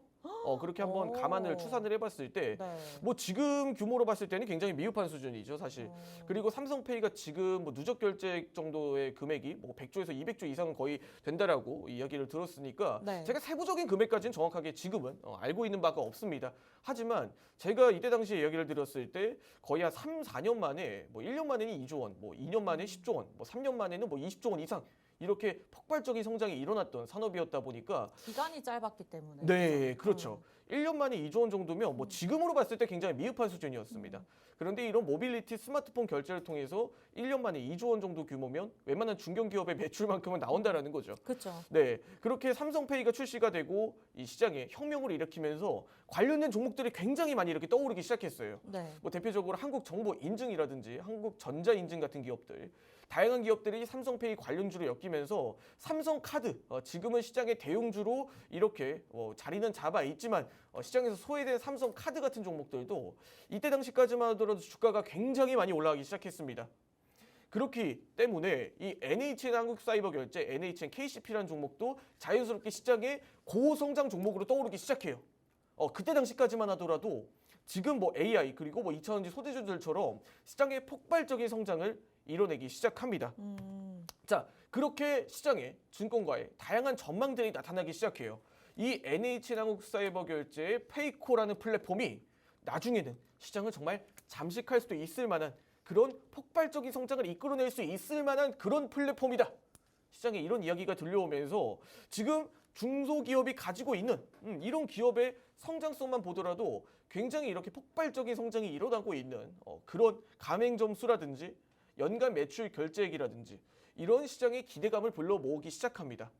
그렇게 한번 오. 감안을 추산을 해봤을 때 네. 지금 규모로 봤을 때는 굉장히 미흡한 수준이죠, 사실. 그리고 삼성페이가 지금 누적 결제 정도의 금액이 100조에서 200조 이상은 거의 된다라고 이야기를 들었으니까 네. 제가 세부적인 금액까지는 정확하게 지금은 알고 있는 바가 없습니다. 하지만 제가 이때 당시에 이야기를 드렸을 때 거의 한 3, 4년 만에 1년 만에는 2조 원, 2년 만에 10조 원, 3년 만에는 20조 원 이상 이렇게 폭발적인 성장이 일어났던 산업이었다 보니까 기간이 짧았기 때문에. 네, 그렇죠. 1년 만에 2조 원 정도면 지금으로 봤을 때 굉장히 미흡한 수준이었습니다. 그런데 이런 모빌리티 스마트폰 결제를 통해서 1년 만에 2조 원 정도 규모면 웬만한 중견기업의 매출만큼은 나온다라는 거죠. 그렇죠. 네, 그렇게 삼성페이가 출시가 되고 이 시장에 혁명을 일으키면서 관련된 종목들이 굉장히 많이 이렇게 떠오르기 시작했어요. 네. 대표적으로 한국정보인증이라든지 한국전자인증 같은 기업들, 다양한 기업들이 삼성페이 관련주로 엮이면서 삼성카드 지금은 시장의 대형주로 이렇게 자리는 잡아 있지만 시장에서 소외된 삼성카드 같은 종목들도 이때 당시까지만 하더라도 주가가 굉장히 많이 올라가기 시작했습니다. 그렇기 때문에 이 NHN 한국사이버결제, NHN KCP라는 종목도 자연스럽게 시장의 고성장 종목으로 떠오르기 시작해요. 그때 당시까지만 하더라도 지금 뭐 AI 그리고 뭐 2차전지 소재주들처럼 시장의 폭발적인 성장을 이뤄내기 시작합니다. 자, 그렇게 시장에 증권가에 다양한 전망들이 나타나기 시작해요. 이 NHN 한국사이버결제의 페이코라는 플랫폼이 나중에는 시장을 정말 잠식할 수도 있을 만한 그런 폭발적인 성장을 이끌어낼 수 있을 만한 그런 플랫폼이다. 시장에 이런 이야기가 들려오면서 지금 중소기업이 가지고 있는 이런 기업의 성장성만 보더라도 굉장히 이렇게 폭발적인 성장이 일어나고 있는 그런 가맹점수라든지 연간 매출 결제액이라든지 이런 시장의 기대감을 불러 모으기 시작합니다.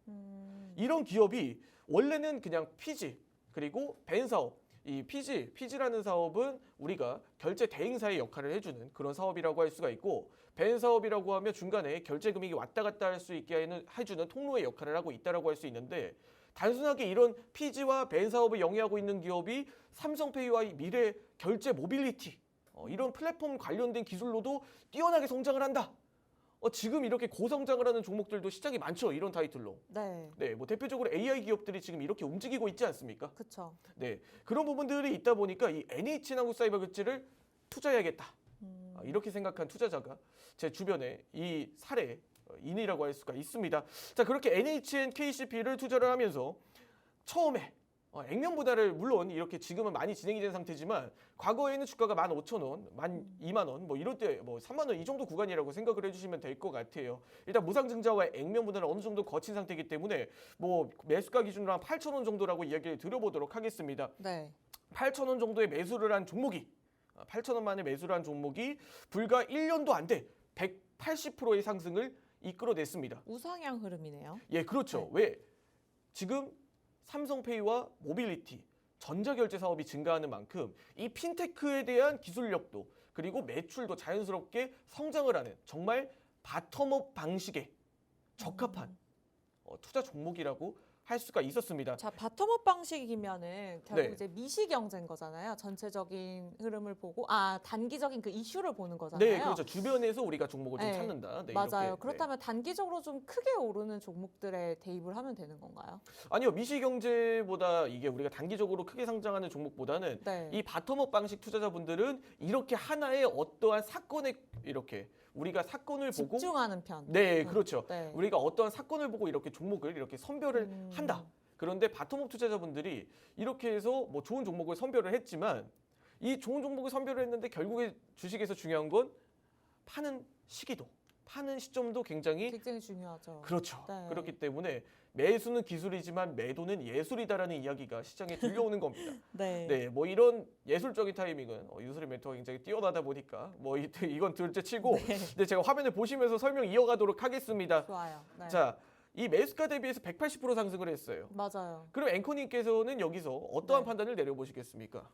이런 기업이 원래는 그냥 피지 그리고 벤 사업, 이 피지라는 사업은 우리가 결제 대행사의 역할을 해주는 그런 사업이라고 할 수가 있고 벤 사업이라고 하면 중간에 결제 금액이 왔다 갔다 할 수 있게 해주는 통로의 역할을 하고 있다라고 할 수 있는데 단순하게 이런 피지와 벤 사업을 영위하고 있는 기업이 삼성페이와 미래 결제 모빌리티 이런 플랫폼 관련된 기술로도 뛰어나게 성장을 한다. 지금 이렇게 고성장을 하는 종목들도 시장이 많죠. 이런 타이틀로. 네. 뭐 대표적으로 AI 기업들이 지금 이렇게 움직이고 있지 않습니까? 그렇죠. 네, 그런 부분들이 있다 보니까 이 NHN 한국사이버결제를 투자해야겠다. 이렇게 생각한 투자자가 제 주변에 이 사례인이라고 할 수가 있습니다. 자, 그렇게 NHN KCP를 투자를 하면서 처음에 액면 분할을 물론 이렇게 지금은 많이 진행이 된 상태지만 과거에는 주가가 15,000원, 12,000원 뭐 이럴 때 뭐 3만 원 이 정도 구간이라고 생각을 해주시면 될 것 같아요. 일단 무상증자와 액면 분할을 어느 정도 거친 상태이기 때문에 뭐 매수가 기준으로 한 8,000원 정도라고 이야기를 드려보도록 하겠습니다. 네. 8,000원 정도의 매수를 한 종목이 8,000원 만에 매수를 한 종목이 불과 1년도 안 돼 180%의 상승을 이끌어냈습니다. 우상향 흐름이네요. 예, 그렇죠. 네. 왜? 지금 삼성페이와 모빌리티, 전자결제 사업이 증가하는 만큼 이 핀테크에 대한 기술력도 그리고 매출도 자연스럽게 성장을 하는 정말 바텀업 방식에 적합한 투자 종목이라고 할 수가 있었습니다. 자, 바텀업 방식이면은 결국 네. 이제 미시 경제인 거잖아요. 전체적인 흐름을 보고 단기적인 그 이슈를 보는 거잖아요. 네, 그렇죠. 주변에서 우리가 종목을 좀 네, 찾는다. 네, 맞아요. 이렇게, 그렇다면 단기적으로 좀 크게 오르는 종목들에 대입을 하면 되는 건가요? 아니요, 미시경제보다 이게 우리가 단기적으로 크게 상장하는 종목보다는 네. 이 바텀업 방식 투자자분들은 이렇게 하나의 어떠한 사건에 이렇게 우리가 사건을 보고 집중하는 편. 네, 그렇죠. 네. 우리가 어떠한 사건을 보고 이렇게 종목을 이렇게 선별을 한다. 그런데 바텀업 투자자분들이 이렇게 해서 뭐 좋은 종목을 선별을 했지만 이 좋은 종목을 선별을 했는데 결국에 주식에서 중요한 건 파는 시기도, 파는 시점도 굉장히 중요하죠. 그렇죠. 네. 그렇기 때문에 매수는 기술이지만 매도는 예술이다라는 이야기가 시장에 들려오는 겁니다. 네. 네, 뭐 이런 예술적인 타이밍은 유술의 멘토가 굉장히 뛰어나다 보니까 뭐 이건 둘째 치고 네, 제가 화면을 보시면서 설명 이어가도록 하겠습니다. 좋아요. 네. 자, 이 매수가 대비해서 180% 상승을 했어요. 맞아요. 그럼 앵커님께서는 여기서 어떠한 네. 판단을 내려보시겠습니까?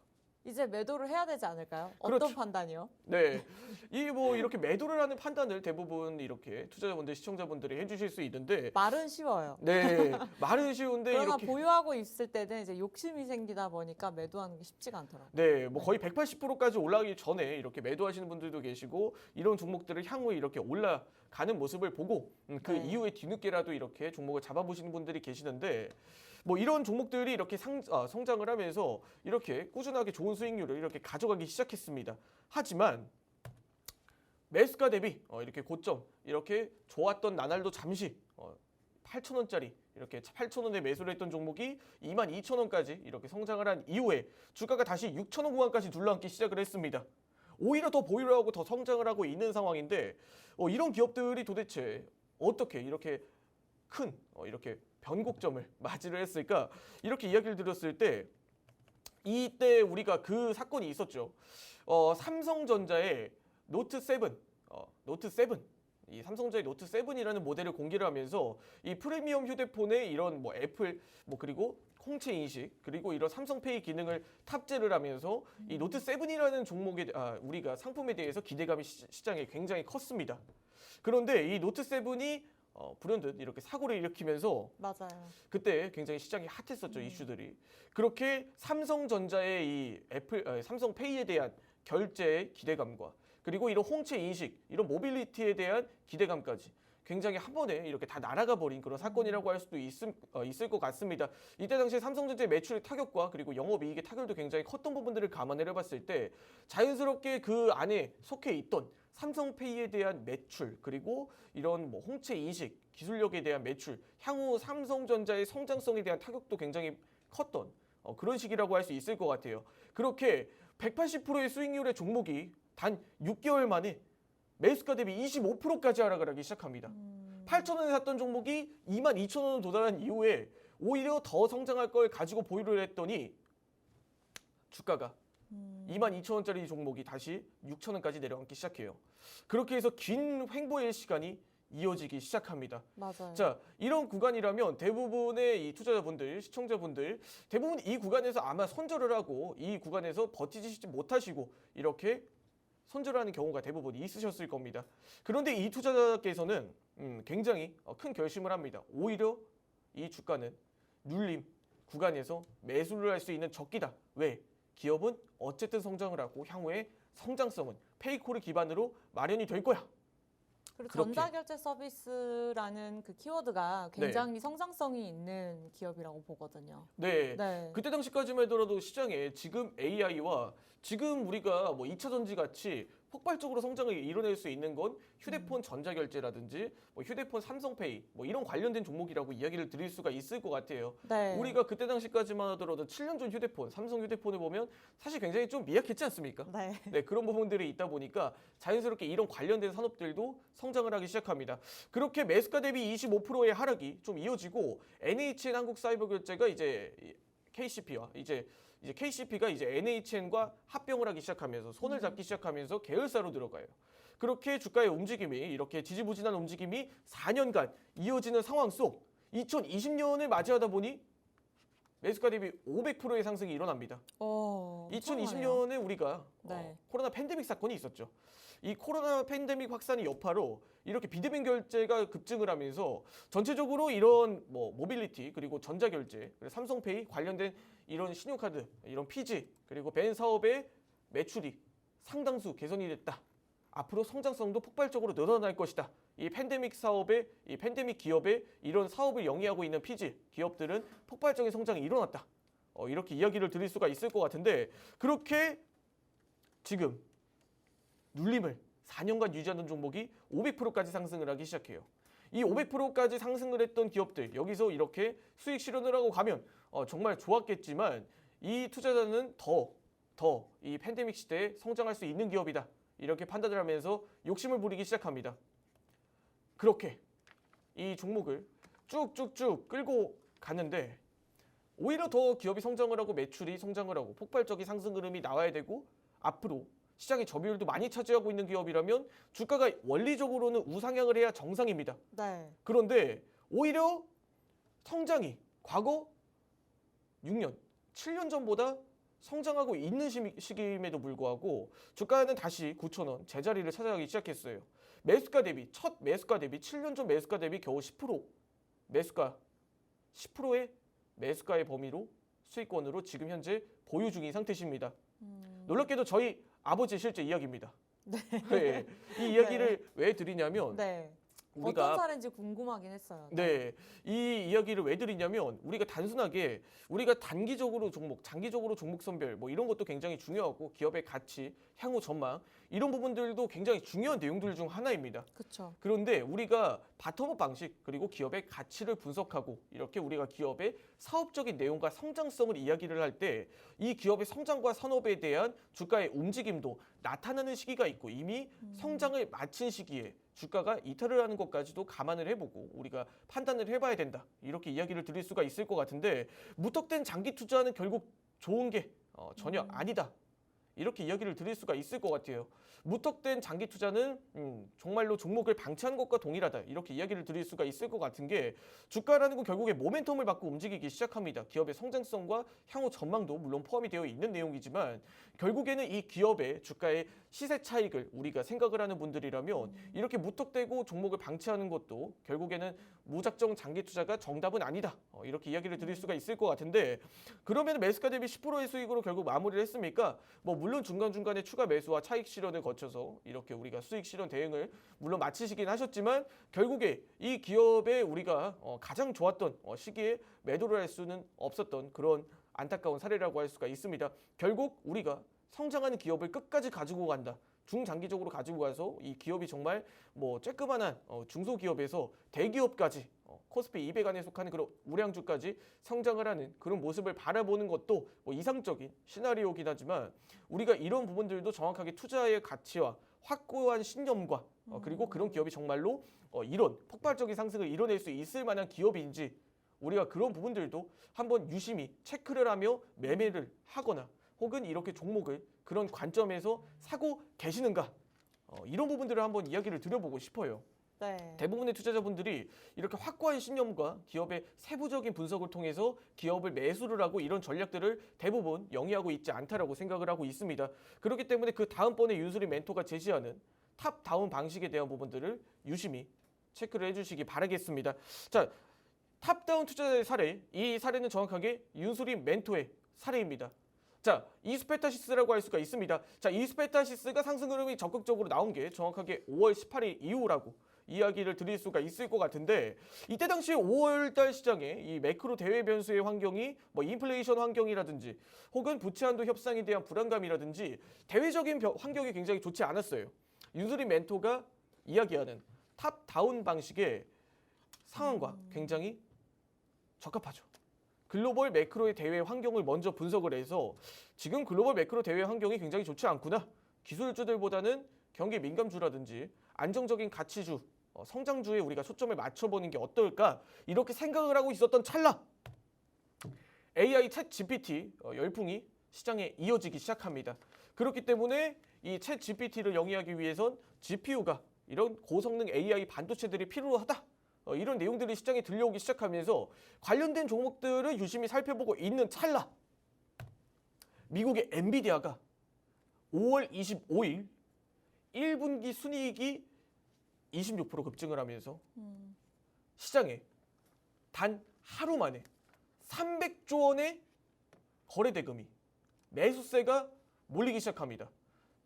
이제 매도를 해야 되지 않을까요? 그렇죠. 어떤 판단이요? 네, 이 뭐 이렇게 매도를 하는 판단을 대부분 이렇게 투자자분들, 시청자분들이 해주실 수 있는데 말은 쉬워요. 네, 말은 쉬운데 그러나 이렇게 보유하고 있을 때는 이제 욕심이 생기다 보니까 매도하는 게 쉽지가 않더라고요. 네, 뭐 거의 180%까지 올라가기 전에 이렇게 매도하시는 분들도 계시고 이런 종목들을 향후에 이렇게 올라가는 모습을 보고 그 네. 이후에 뒤늦게라도 이렇게 종목을 잡아보시는 분들이 계시는데 뭐 이런 종목들이 이렇게 성장을 하면서 이렇게 꾸준하게 좋은 수익률을 이렇게 가져가기 시작했습니다. 하지만 매수가 대비 이렇게 고점 이렇게 좋았던 나날도 잠시 8,000원짜리 이렇게 8,000원에 매수를 했던 종목이 22,000원까지 이렇게 성장을 한 이후에 주가가 다시 6,000원 구간까지 둘러앉기 시작을 했습니다. 오히려 더 보유하고 더 성장을 하고 있는 상황인데 이런 기업들이 도대체 어떻게 이렇게 큰 이렇게 변곡점을 맞이를 했을까? 이렇게 이야기를 들었을 때 이때 우리가 그 사건이 있었죠. 삼성전자의 노트 7, 이 삼성전자의 노트 7이라는 모델을 공개를 하면서 이 프리미엄 휴대폰에 이런 뭐 애플 뭐 그리고 홍채 인식 그리고 이런 삼성페이 기능을 탑재를 하면서 이 노트 7이라는 종목에 우리가 상품에 대해서 기대감이 시장에 굉장히 컸습니다. 그런데 이 노트 7이 불현듯 이렇게 사고를 일으키면서 맞아요. 그때 굉장히 시장이 핫했었죠, 이슈들이. 그렇게 삼성전자의 이 삼성페이에 대한 결제의 기대감과 그리고 이런 홍채 인식, 이런 모빌리티에 대한 기대감까지 굉장히 한 번에 이렇게 다 날아가 버린 그런 사건이라고 할 수도 있을 것 같습니다. 이때 당시에 삼성전자의 매출의 타격과 그리고 영업이익의 타격도 굉장히 컸던 부분들을 감안을 해봤을 때 자연스럽게 그 안에 속해 있던 삼성페이에 대한 매출 그리고 이런 뭐 홍채 인식, 기술력에 대한 매출, 향후 삼성전자의 성장성에 대한 타격도 굉장히 컸던 그런 시기라고 할 수 있을 것 같아요. 그렇게 180%의 수익률의 종목이 단 6개월 만에 매수가 대비 25%까지 하락을 하기 시작합니다. 8,000원에 샀던 종목이 22,000원을 도달한 이후에 오히려 더 성장할 걸 가지고 보유를 했더니 주가가 22,000원짜리 종목이 다시 6,000원까지 내려앉기 시작해요. 그렇게 해서 긴 횡보의 시간이 이어지기 시작합니다. 맞아요. 자, 이런 구간이라면 대부분의 이 투자자분들, 시청자분들 대부분 이 구간에서 아마 손절을 하고 이 구간에서 버티지 못하시고 이렇게 손절을 하는 경우가 대부분 있으셨을 겁니다. 그런데 이 투자자께서는 굉장히 큰 결심을 합니다. 오히려 이 주가는 눌림 구간에서 매수를 할 수 있는 적기다. 왜? 기업은 어쨌든 성장을 하고 향후에 성장성은 페이코를 기반으로 마련이 될 거야. 그리고 그렇게. 전자결제 서비스라는 그 키워드가 굉장히 성장성이 있는 기업이라고 보거든요. 네. 네. 그때 당시까지만 하더라도 시장에 지금 AI와 지금 우리가 뭐 2차 전지 같이 폭발적으로 성장을 이뤄낼 수 있는 건 휴대폰 전자결제라든지 뭐 휴대폰 삼성페이 뭐 이런 관련된 종목이라고 이야기를 드릴 수가 있을 것 같아요. 네. 우리가 그때 당시까지만 하더라도 7년 전 휴대폰, 삼성 휴대폰을 보면 사실 굉장히 좀 미약했지 않습니까? 네. 네, 그런 부분들이 있다 보니까 자연스럽게 이런 관련된 산업들도 성장을 하기 시작합니다. 그렇게 매수가 대비 25%의 하락이 좀 이어지고 NHN 한국사이버결제가 이제 KCP와 이제 KCP가 이제 NHN과 합병을 하기 시작하면서 손을 잡기 시작하면서 계열사로 들어가요. 그렇게 주가의 움직임이 이렇게 지지부진한 움직임이 4년간 이어지는 상황 속 2020년을 맞이하다 보니 매수가 대비 500%의 상승이 일어납니다. 2020년에 우리가 네. 코로나 팬데믹 사건이 있었죠. 이 코로나 팬데믹 확산의 여파로 이렇게 비대면 결제가 급증을 하면서 전체적으로 이런 뭐 모빌리티 그리고 전자결제, 그리고 삼성페이 관련된 이런 신용카드, 이런 피지 그리고 벤 사업의 매출이 상당수 개선이 됐다. 앞으로 성장성도 폭발적으로 늘어날 것이다. 이 팬데믹 사업의 이 팬데믹 기업의 이런 사업을 영위하고 있는 피지 기업들은 폭발적인 성장이 일어났다. 이렇게 이야기를 드릴 수가 있을 것 같은데 그렇게 지금 눌림을 4년간 유지하는 종목이 500%까지 상승을 하기 시작해요. 이 500%까지 상승을 했던 기업들 여기서 이렇게 수익 실현을 하고 가면 정말 좋았겠지만 이 투자자는 더 이 팬데믹 시대에 성장할 수 있는 기업이다. 이렇게 판단을 하면서 욕심을 부리기 시작합니다. 그렇게 이 종목을 쭉쭉쭉 끌고 갔는데 오히려 더 기업이 성장을 하고 매출이 성장을 하고 폭발적인 상승 흐름이 나와야 되고 앞으로 시장의 점유율도 많이 차지하고 있는 기업이라면 주가가 원리적으로는 우상향을 해야 정상입니다. 네. 그런데 오히려 성장이 과거 6년, 7년 전보다 성장하고 있는 시기임에도 불구하고 주가는 다시 9,000원 제자리를 찾아가기 시작했어요. 첫 매수가 대비 7년 전 매수가 대비 겨우 10% 매수가 10%의 매수가의 범위로 수익권으로 지금 현재 보유 중인 상태십니다. 놀랍게도 저희 아버지 실제 이야기입니다. 네. 이 이야기를 왜 드리냐면 네. 우리가 어떤 사례인지 궁금하긴 했어요. 네, 이 이야기를 왜 드리냐면 우리가 단순하게 우리가 단기적으로 종목, 장기적으로 종목 선별 뭐 이런 것도 굉장히 중요하고 기업의 가치, 향후 전망 이런 부분들도 굉장히 중요한 내용들 중 하나입니다. 그렇죠. 그런데 우리가 바텀업 방식 그리고 기업의 가치를 분석하고 이렇게 우리가 기업의 사업적인 내용과 성장성을 이야기를 할 때 이 기업의 성장과 산업에 대한 주가의 움직임도 나타나는 시기가 있고 이미 성장을 마친 시기에 주가가 이탈을 하는 것까지도 감안을 해보고 우리가 판단을 해봐야 된다. 이렇게 이야기를 드릴 수가 있을 것 같은데 무턱된 장기 투자는 결국 좋은 게 전혀 아니다. 이렇게 이야기를 드릴 수가 있을 것 같아요. 무턱된 장기 투자는 정말로 종목을 방치하는 것과 동일하다. 이렇게 이야기를 드릴 수가 있을 것 같은 게 주가라는 건 결국에 모멘텀을 받고 움직이기 시작합니다. 기업의 성장성과 향후 전망도 물론 포함이 되어 있는 내용이지만 결국에는 이 기업의 주가의 시세 차익을 우리가 생각을 하는 분들이라면 이렇게 무턱대고 종목을 방치하는 것도 결국에는 무작정 장기 투자가 정답은 아니다. 이렇게 이야기를 드릴 수가 있을 것 같은데 그러면 매수가 대비 10%의 수익으로 결국 마무리를 했습니까? 뭐 물론 중간중간에 추가 매수와 차익 실현을 거쳐서 이렇게 우리가 수익 실현 대응을 물론 마치시긴 하셨지만 결국에 이 기업에 우리가 가장 좋았던 시기에 매도를 할 수는 없었던 그런 안타까운 사례라고 할 수가 있습니다. 결국 우리가 성장하는 기업을 끝까지 가지고 간다. 중장기적으로 가지고 가서 이 기업이 정말 뭐 쬐끄만한 중소기업에서 대기업까지 코스피 200 안에 속하는 그런 우량주까지 성장을 하는 그런 모습을 바라보는 것도 뭐 이상적인 시나리오긴 하지만 우리가 이런 부분들도 정확하게 투자의 가치와 확고한 신념과 그리고 그런 기업이 정말로 이런 폭발적인 상승을 이뤄낼 수 있을 만한 기업인지 우리가 그런 부분들도 한번 유심히 체크를 하며 매매를 하거나 혹은 이렇게 종목을 그런 관점에서 사고 계시는가 이런 부분들을 한번 이야기를 드려보고 싶어요. 네. 대부분의 투자자분들이 이렇게 확고한 신념과 기업의 세부적인 분석을 통해서 기업을 매수를 하고 이런 전략들을 대부분 영위하고 있지 않다라고 생각을 하고 있습니다. 그렇기 때문에 그 다음번에 윤수리 멘토가 제시하는 탑다운 방식에 대한 부분들을 유심히 체크를 해주시기 바라겠습니다. 자, 탑다운 투자자의 사례, 이 사례는 정확하게 윤수리 멘토의 사례입니다. 자, 이스페타시스라고 할 수가 있습니다. 자, 이스페타시스가 상승 흐름이 적극적으로 나온 게 정확하게 5월 18일 이후라고 이야기를 드릴 수가 있을 것 같은데 이때 당시 5월달 시장에 이 매크로 대외 변수의 환경이 뭐 인플레이션 환경이라든지 혹은 부채 한도 협상에 대한 불안감이라든지 대외적인 환경이 굉장히 좋지 않았어요. 윤수리 멘토가 이야기하는 탑다운 방식의 상황과 굉장히 적합하죠. 글로벌 매크로의 대외 환경을 먼저 분석을 해서 지금 글로벌 매크로 대외 환경이 굉장히 좋지 않구나. 기술주들보다는 경기 민감주라든지 안정적인 가치주, 성장주에 우리가 초점을 맞춰보는 게 어떨까 이렇게 생각을 하고 있었던 찰나 AI 챗 GPT 열풍이 시장에 이어지기 시작합니다. 그렇기 때문에 이 챗 GPT를 영위하기 위해선 GPU가 이런 고성능 AI 반도체들이 필요하다. 이런 내용들이 시장에 들려오기 시작하면서 관련된 종목들을 유심히 살펴보고 있는 찰나 미국의 엔비디아가 5월 25일 1분기 순이익이 26% 급증을 하면서 시장에 단 하루 만에 300조 원의 거래 대금이 매수세가 몰리기 시작합니다.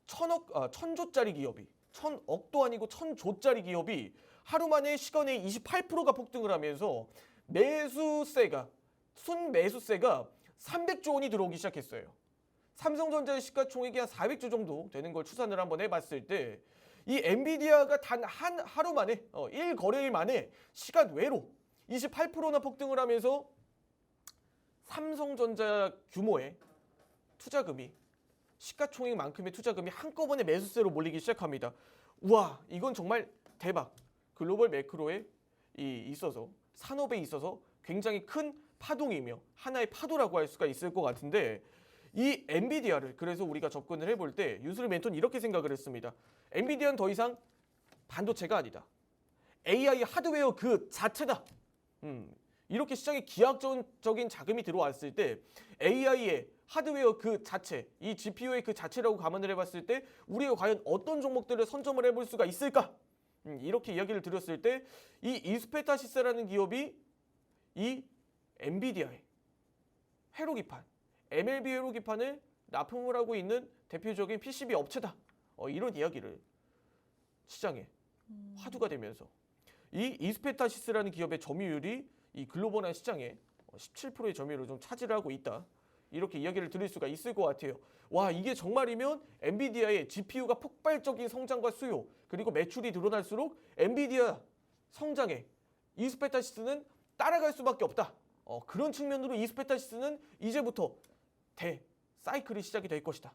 1000조짜리 기업이 1000억도 아니고 1000조짜리 기업이 하루 만에 시간에 28%가 폭등을 하면서 순매수세가 300조 원이 들어오기 시작했어요. 삼성전자의 시가총액이 한 400조 정도 되는 걸 추산을 한번 해봤을 때 이 엔비디아가 단 하루 만에 1거래일 만에 시간 외로 28%나 폭등을 하면서 삼성전자 규모의 투자금이 시가총액만큼의 투자금이 한꺼번에 매수세로 몰리기 시작합니다. 우와, 이건 정말 대박. 글로벌 매크로에 있어서 산업에 있어서 굉장히 큰 파동이며 하나의 파도라고 할 수가 있을 것 같은데 이 엔비디아를 그래서 우리가 접근을 해볼 때 윤수리 멘토는 이렇게 생각을 했습니다. 엔비디아는 더 이상 반도체가 아니다. AI 하드웨어 그 자체다. 이렇게 시장에 기하학적인 자금이 들어왔을 때 AI의 하드웨어 그 자체, 이 GPU의 그 자체라고 감안을 해봤을 때 우리가 과연 어떤 종목들을 선점을 해볼 수가 있을까? 이렇게 이야기를 드렸을 때 이 이스페타시스라는 기업이 이 엔비디아의 회로 기판, MLB 회로 기판을 납품을 하고 있는 대표적인 PCB 업체다. 이런 이야기를 시장에 화두가 되면서 이 이스페타시스라는 기업의 점유율이 이 글로벌한 시장에 17%의 점유율을 좀 차지를 하고 있다. 이렇게 이야기를 드릴 수가 있을 것 같아요. 와, 이게 정말이면 엔비디아의 GPU가 폭발적인 성장과 수요 그리고 매출이 늘어날수록 엔비디아 성장에 이스페타시스는 따라갈 수밖에 없다. 그런 측면으로 이스페타시스는 이제부터 사이클이 시작이 될 것이다.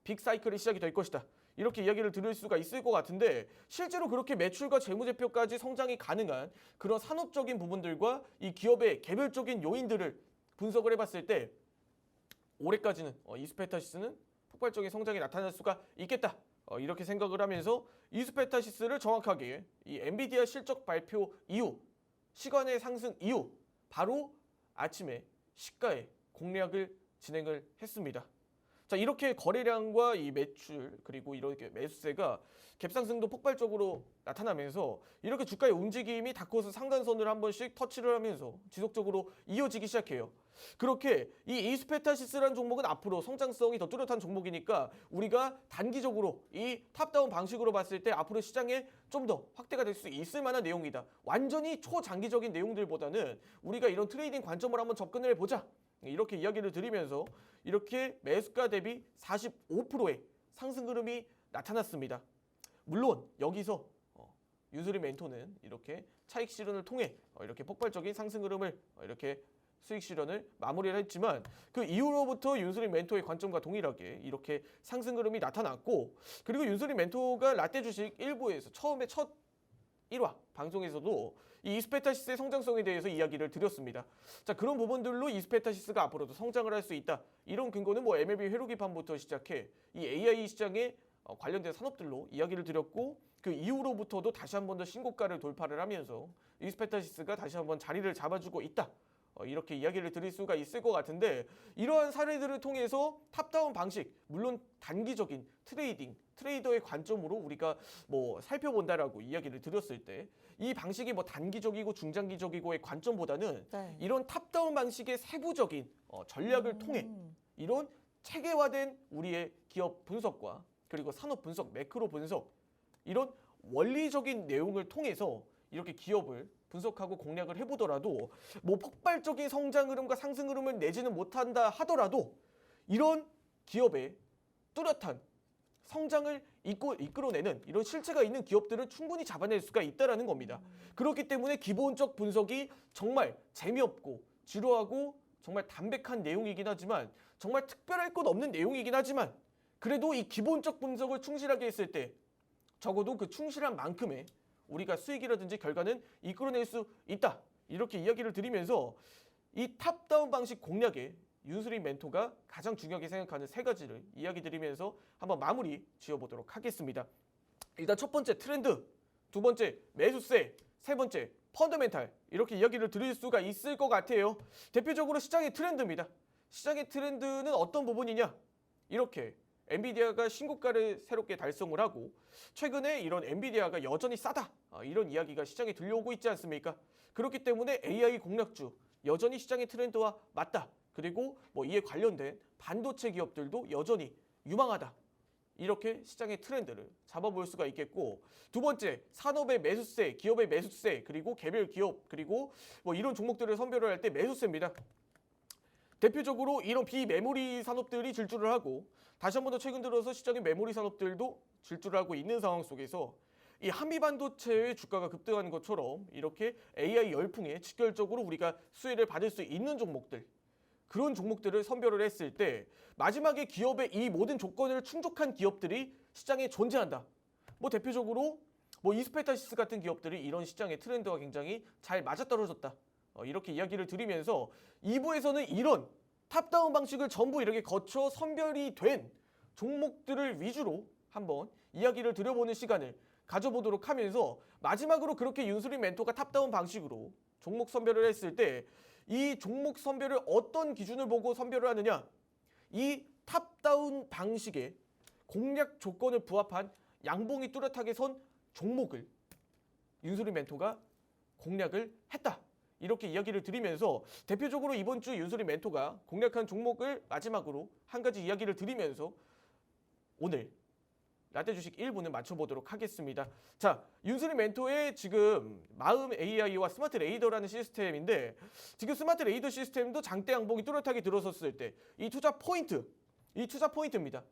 빅 사이클이 시작이 될 것이다. 이렇게 이야기를 들을 수가 있을 것 같은데 실제로 그렇게 매출과 재무제표까지 성장이 가능한 그런 산업적인 부분들과 이 기업의 개별적인 요인들을 분석을 해봤을 때 올해까지는 이스페타시스는 폭발적인 성장이 나타날 수가 있겠다. 이렇게 생각을 하면서 이스페타시스를 정확하게 이 엔비디아 실적 발표 이후 시간의 상승 이후 바로 아침에 시가에 공략을 진행을 했습니다. 자, 이렇게 거래량과 이 매출 그리고 이렇게 매수세가 갭상승도 폭발적으로 나타나면서 이렇게 주가의 움직임이 다크호스 상단선을 한 번씩 터치를 하면서 지속적으로 이어지기 시작해요. 그렇게 이 이스페타시스라는 종목은 앞으로 성장성이 더 뚜렷한 종목이니까 우리가 단기적으로 이 탑다운 방식으로 봤을 때 앞으로 시장에 좀 더 확대가 될 수 있을 만한 내용이다. 완전히 초장기적인 내용들보다는 우리가 이런 트레이딩 관점을 한번 접근을 해보자. 이렇게 이야기를 드리면서 이렇게 매수가 대비 45%의 상승 흐름이 나타났습니다. 물론 여기서 윤수리 멘토는 이렇게 차익 실현을 통해 이렇게 폭발적인 상승 흐름을 이렇게 수익 실현을 마무리를 했지만 그 이후로부터 윤수리 멘토의 관점과 동일하게 이렇게 상승 흐름이 나타났고, 그리고 윤수리 멘토가 라떼 주식 1부에서 처음에 첫 1화 방송에서도 이 이스페타시스의 성장성에 대해서 이야기를 드렸습니다. 자, 그런 부분들로 이스페타시스가 앞으로도 성장을 할 수 있다. 이런 근거는 뭐 MLB 회로기판부터 시작해 이 AI 시장에 관련된 산업들로 이야기를 드렸고, 그 이후로부터도 다시 한 번 더 신고가를 돌파를 하면서 이스페타시스가 다시 한번 자리를 잡아주고 있다. 이렇게 이야기를 드릴 수가 있을 것 같은데, 이러한 사례들을 통해서 탑다운 방식, 물론 단기적인 트레이더의 관점으로 우리가 뭐 살펴본다라고 이야기를 드렸을 때 이 방식이 뭐 단기적이고 중장기적이고의 관점보다는 네. 이런 탑다운 방식의 세부적인 전략을 통해 이런 체계화된 우리의 기업 분석과 그리고 산업 분석, 매크로 분석, 이런 원리적인 내용을 통해서 이렇게 기업을 분석하고 공략을 해보더라도 뭐 폭발적인 성장 흐름과 상승 흐름을 내지는 못한다 하더라도 이런 기업의 뚜렷한 성장을 이끌어내는 이런 실체가 있는 기업들을 충분히 잡아낼 수가 있다는 겁니다. 그렇기 때문에 기본적 분석이 정말 재미없고 지루하고 정말 담백한 내용이긴 하지만, 정말 특별할 것 없는 내용이긴 하지만, 그래도 이 기본적 분석을 충실하게 했을 때 적어도 그 충실한 만큼의 우리가 수익이라든지 결과는 이끌어낼 수 있다. 이렇게 이야기를 드리면서 이 탑다운 방식 공략에 윤수리 멘토가 가장 중요하게 생각하는 세 가지를 이야기 드리면서 한번 마무리 지어보도록 하겠습니다. 일단 첫 번째 트렌드, 두 번째 매수세, 세 번째 펀더멘탈, 이렇게 이야기를 드릴 수가 있을 것 같아요. 대표적으로 시장의 트렌드입니다. 시장의 트렌드는 어떤 부분이냐? 이렇게 엔비디아가 신고가를 새롭게 달성을 하고 최근에 이런 엔비디아가 여전히 싸다, 이런 이야기가 시장에 들려오고 있지 않습니까? 그렇기 때문에 AI 공략주 여전히 시장의 트렌드와 맞다. 그리고 뭐 이에 관련된 반도체 기업들도 여전히 유망하다. 이렇게 시장의 트렌드를 잡아볼 수가 있겠고, 두 번째 산업의 매수세, 기업의 매수세, 그리고 개별 기업, 그리고 뭐 이런 종목들을 선별을 할 때 매수세입니다. 대표적으로 이런 비메모리 산업들이 질주를 하고, 다시 한 번 더 최근 들어서 시장의 메모리 산업들도 질주를 하고 있는 상황 속에서 이 한미 반도체의 주가가 급등하는 것처럼 이렇게 AI 열풍에 직결적으로 우리가 수혜를 받을 수 있는 종목들, 그런 종목들을 선별을 했을 때 마지막에 기업의 이 모든 조건을 충족한 기업들이 시장에 존재한다. 뭐 대표적으로 뭐 이스페타시스 같은 기업들이 이런 시장의 트렌드와 굉장히 잘 맞아떨어졌다. 이렇게 이야기를 드리면서 2부에서는 이런 탑다운 방식을 전부 이렇게 거쳐 선별이 된 종목들을 위주로 한번 이야기를 드려보는 시간을 가져보도록 하면서, 마지막으로 그렇게 윤수리 멘토가 탑다운 방식으로 종목 선별을 했을 때 이 종목 선별을 어떤 기준을 보고 선별을 하느냐, 이 탑다운 방식의 공략 조건을 부합한 양봉이 뚜렷하게 선 종목을 윤수리 멘토가 공략을 했다. 이렇게 이야기를 드리면서 대표적으로 이번 주 윤수리 멘토가 공략한 종목을 마지막으로 한 가지 이야기를 드리면서 오늘 라떼 주식 1부는 맞춰보도록 하겠습니다. 자, 윤수리 멘토의 지금 마음 AI와 스마트 레이더라는 시스템인데, 지금 스마트 레이더 시스템도 장대 양봉이 뚜렷하게 들어섰을 때 이 투자 포인트입니다.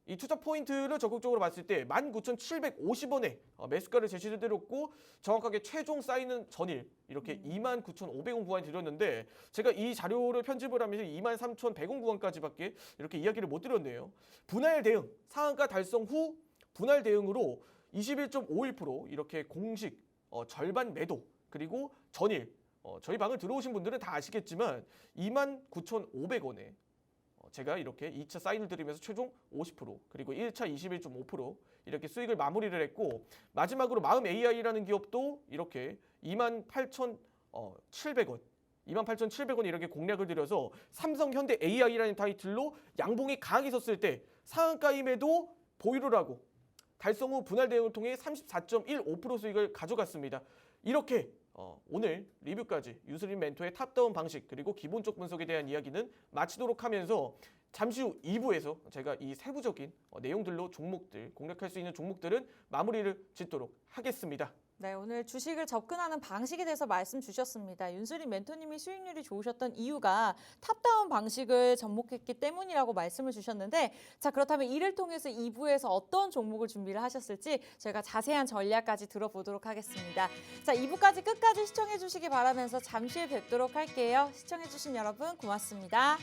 이 투자 포인트를 적극적으로 봤을 때 19,750원에 매수가를 제시를 드렸고, 정확하게 최종 사인은 전일 이렇게 29,500원 구간에 드렸는데, 제가 이 자료를 편집을 하면서 23,100원 구간까지밖에 이렇게 이야기를 못 드렸네요. 분할 대응, 상한가 달성 후 분할 대응으로 21.51% 이렇게 공식 절반 매도, 그리고 전일 저희 방을 들어오신 분들은 다 아시겠지만 29,500원에 제가 이렇게 2차 사인을 드리면서 최종 50% 그리고 1차 21.5% 이렇게 수익을 마무리를 했고 마지막으로 마음 AI라는 기업도 이렇게 28,700원 28,700원 이렇게 공략을 들여서 삼성, 현대 AI라는 타이틀로 양봉이 강하게 섰을 때 상한가임에도 보유를 하고 달성 후 분할 대응을 통해 34.15% 수익을 가져갔습니다. 이렇게 오늘 리뷰까지 유스린 멘토의 탑다운 방식 그리고 기본적 분석에 대한 이야기는 마치도록 하면서 잠시 후 2부에서 제가 이 세부적인 내용들로 종목들 공략할 수 있는 종목들은 마무리를 짓도록 하겠습니다. 네, 오늘 주식을 접근하는 방식에 대해서 말씀 주셨습니다. 윤수린 멘토님이 수익률이 좋으셨던 이유가 탑다운 방식을 접목했기 때문이라고 말씀을 주셨는데 자 그렇다면 이를 통해서 2부에서 어떤 종목을 준비를 하셨을지 저희가 자세한 전략까지 들어보도록 하겠습니다. 자 2부까지 끝까지 시청해 주시기 바라면서 잠시 후에 뵙도록 할게요. 시청해 주신 여러분 고맙습니다.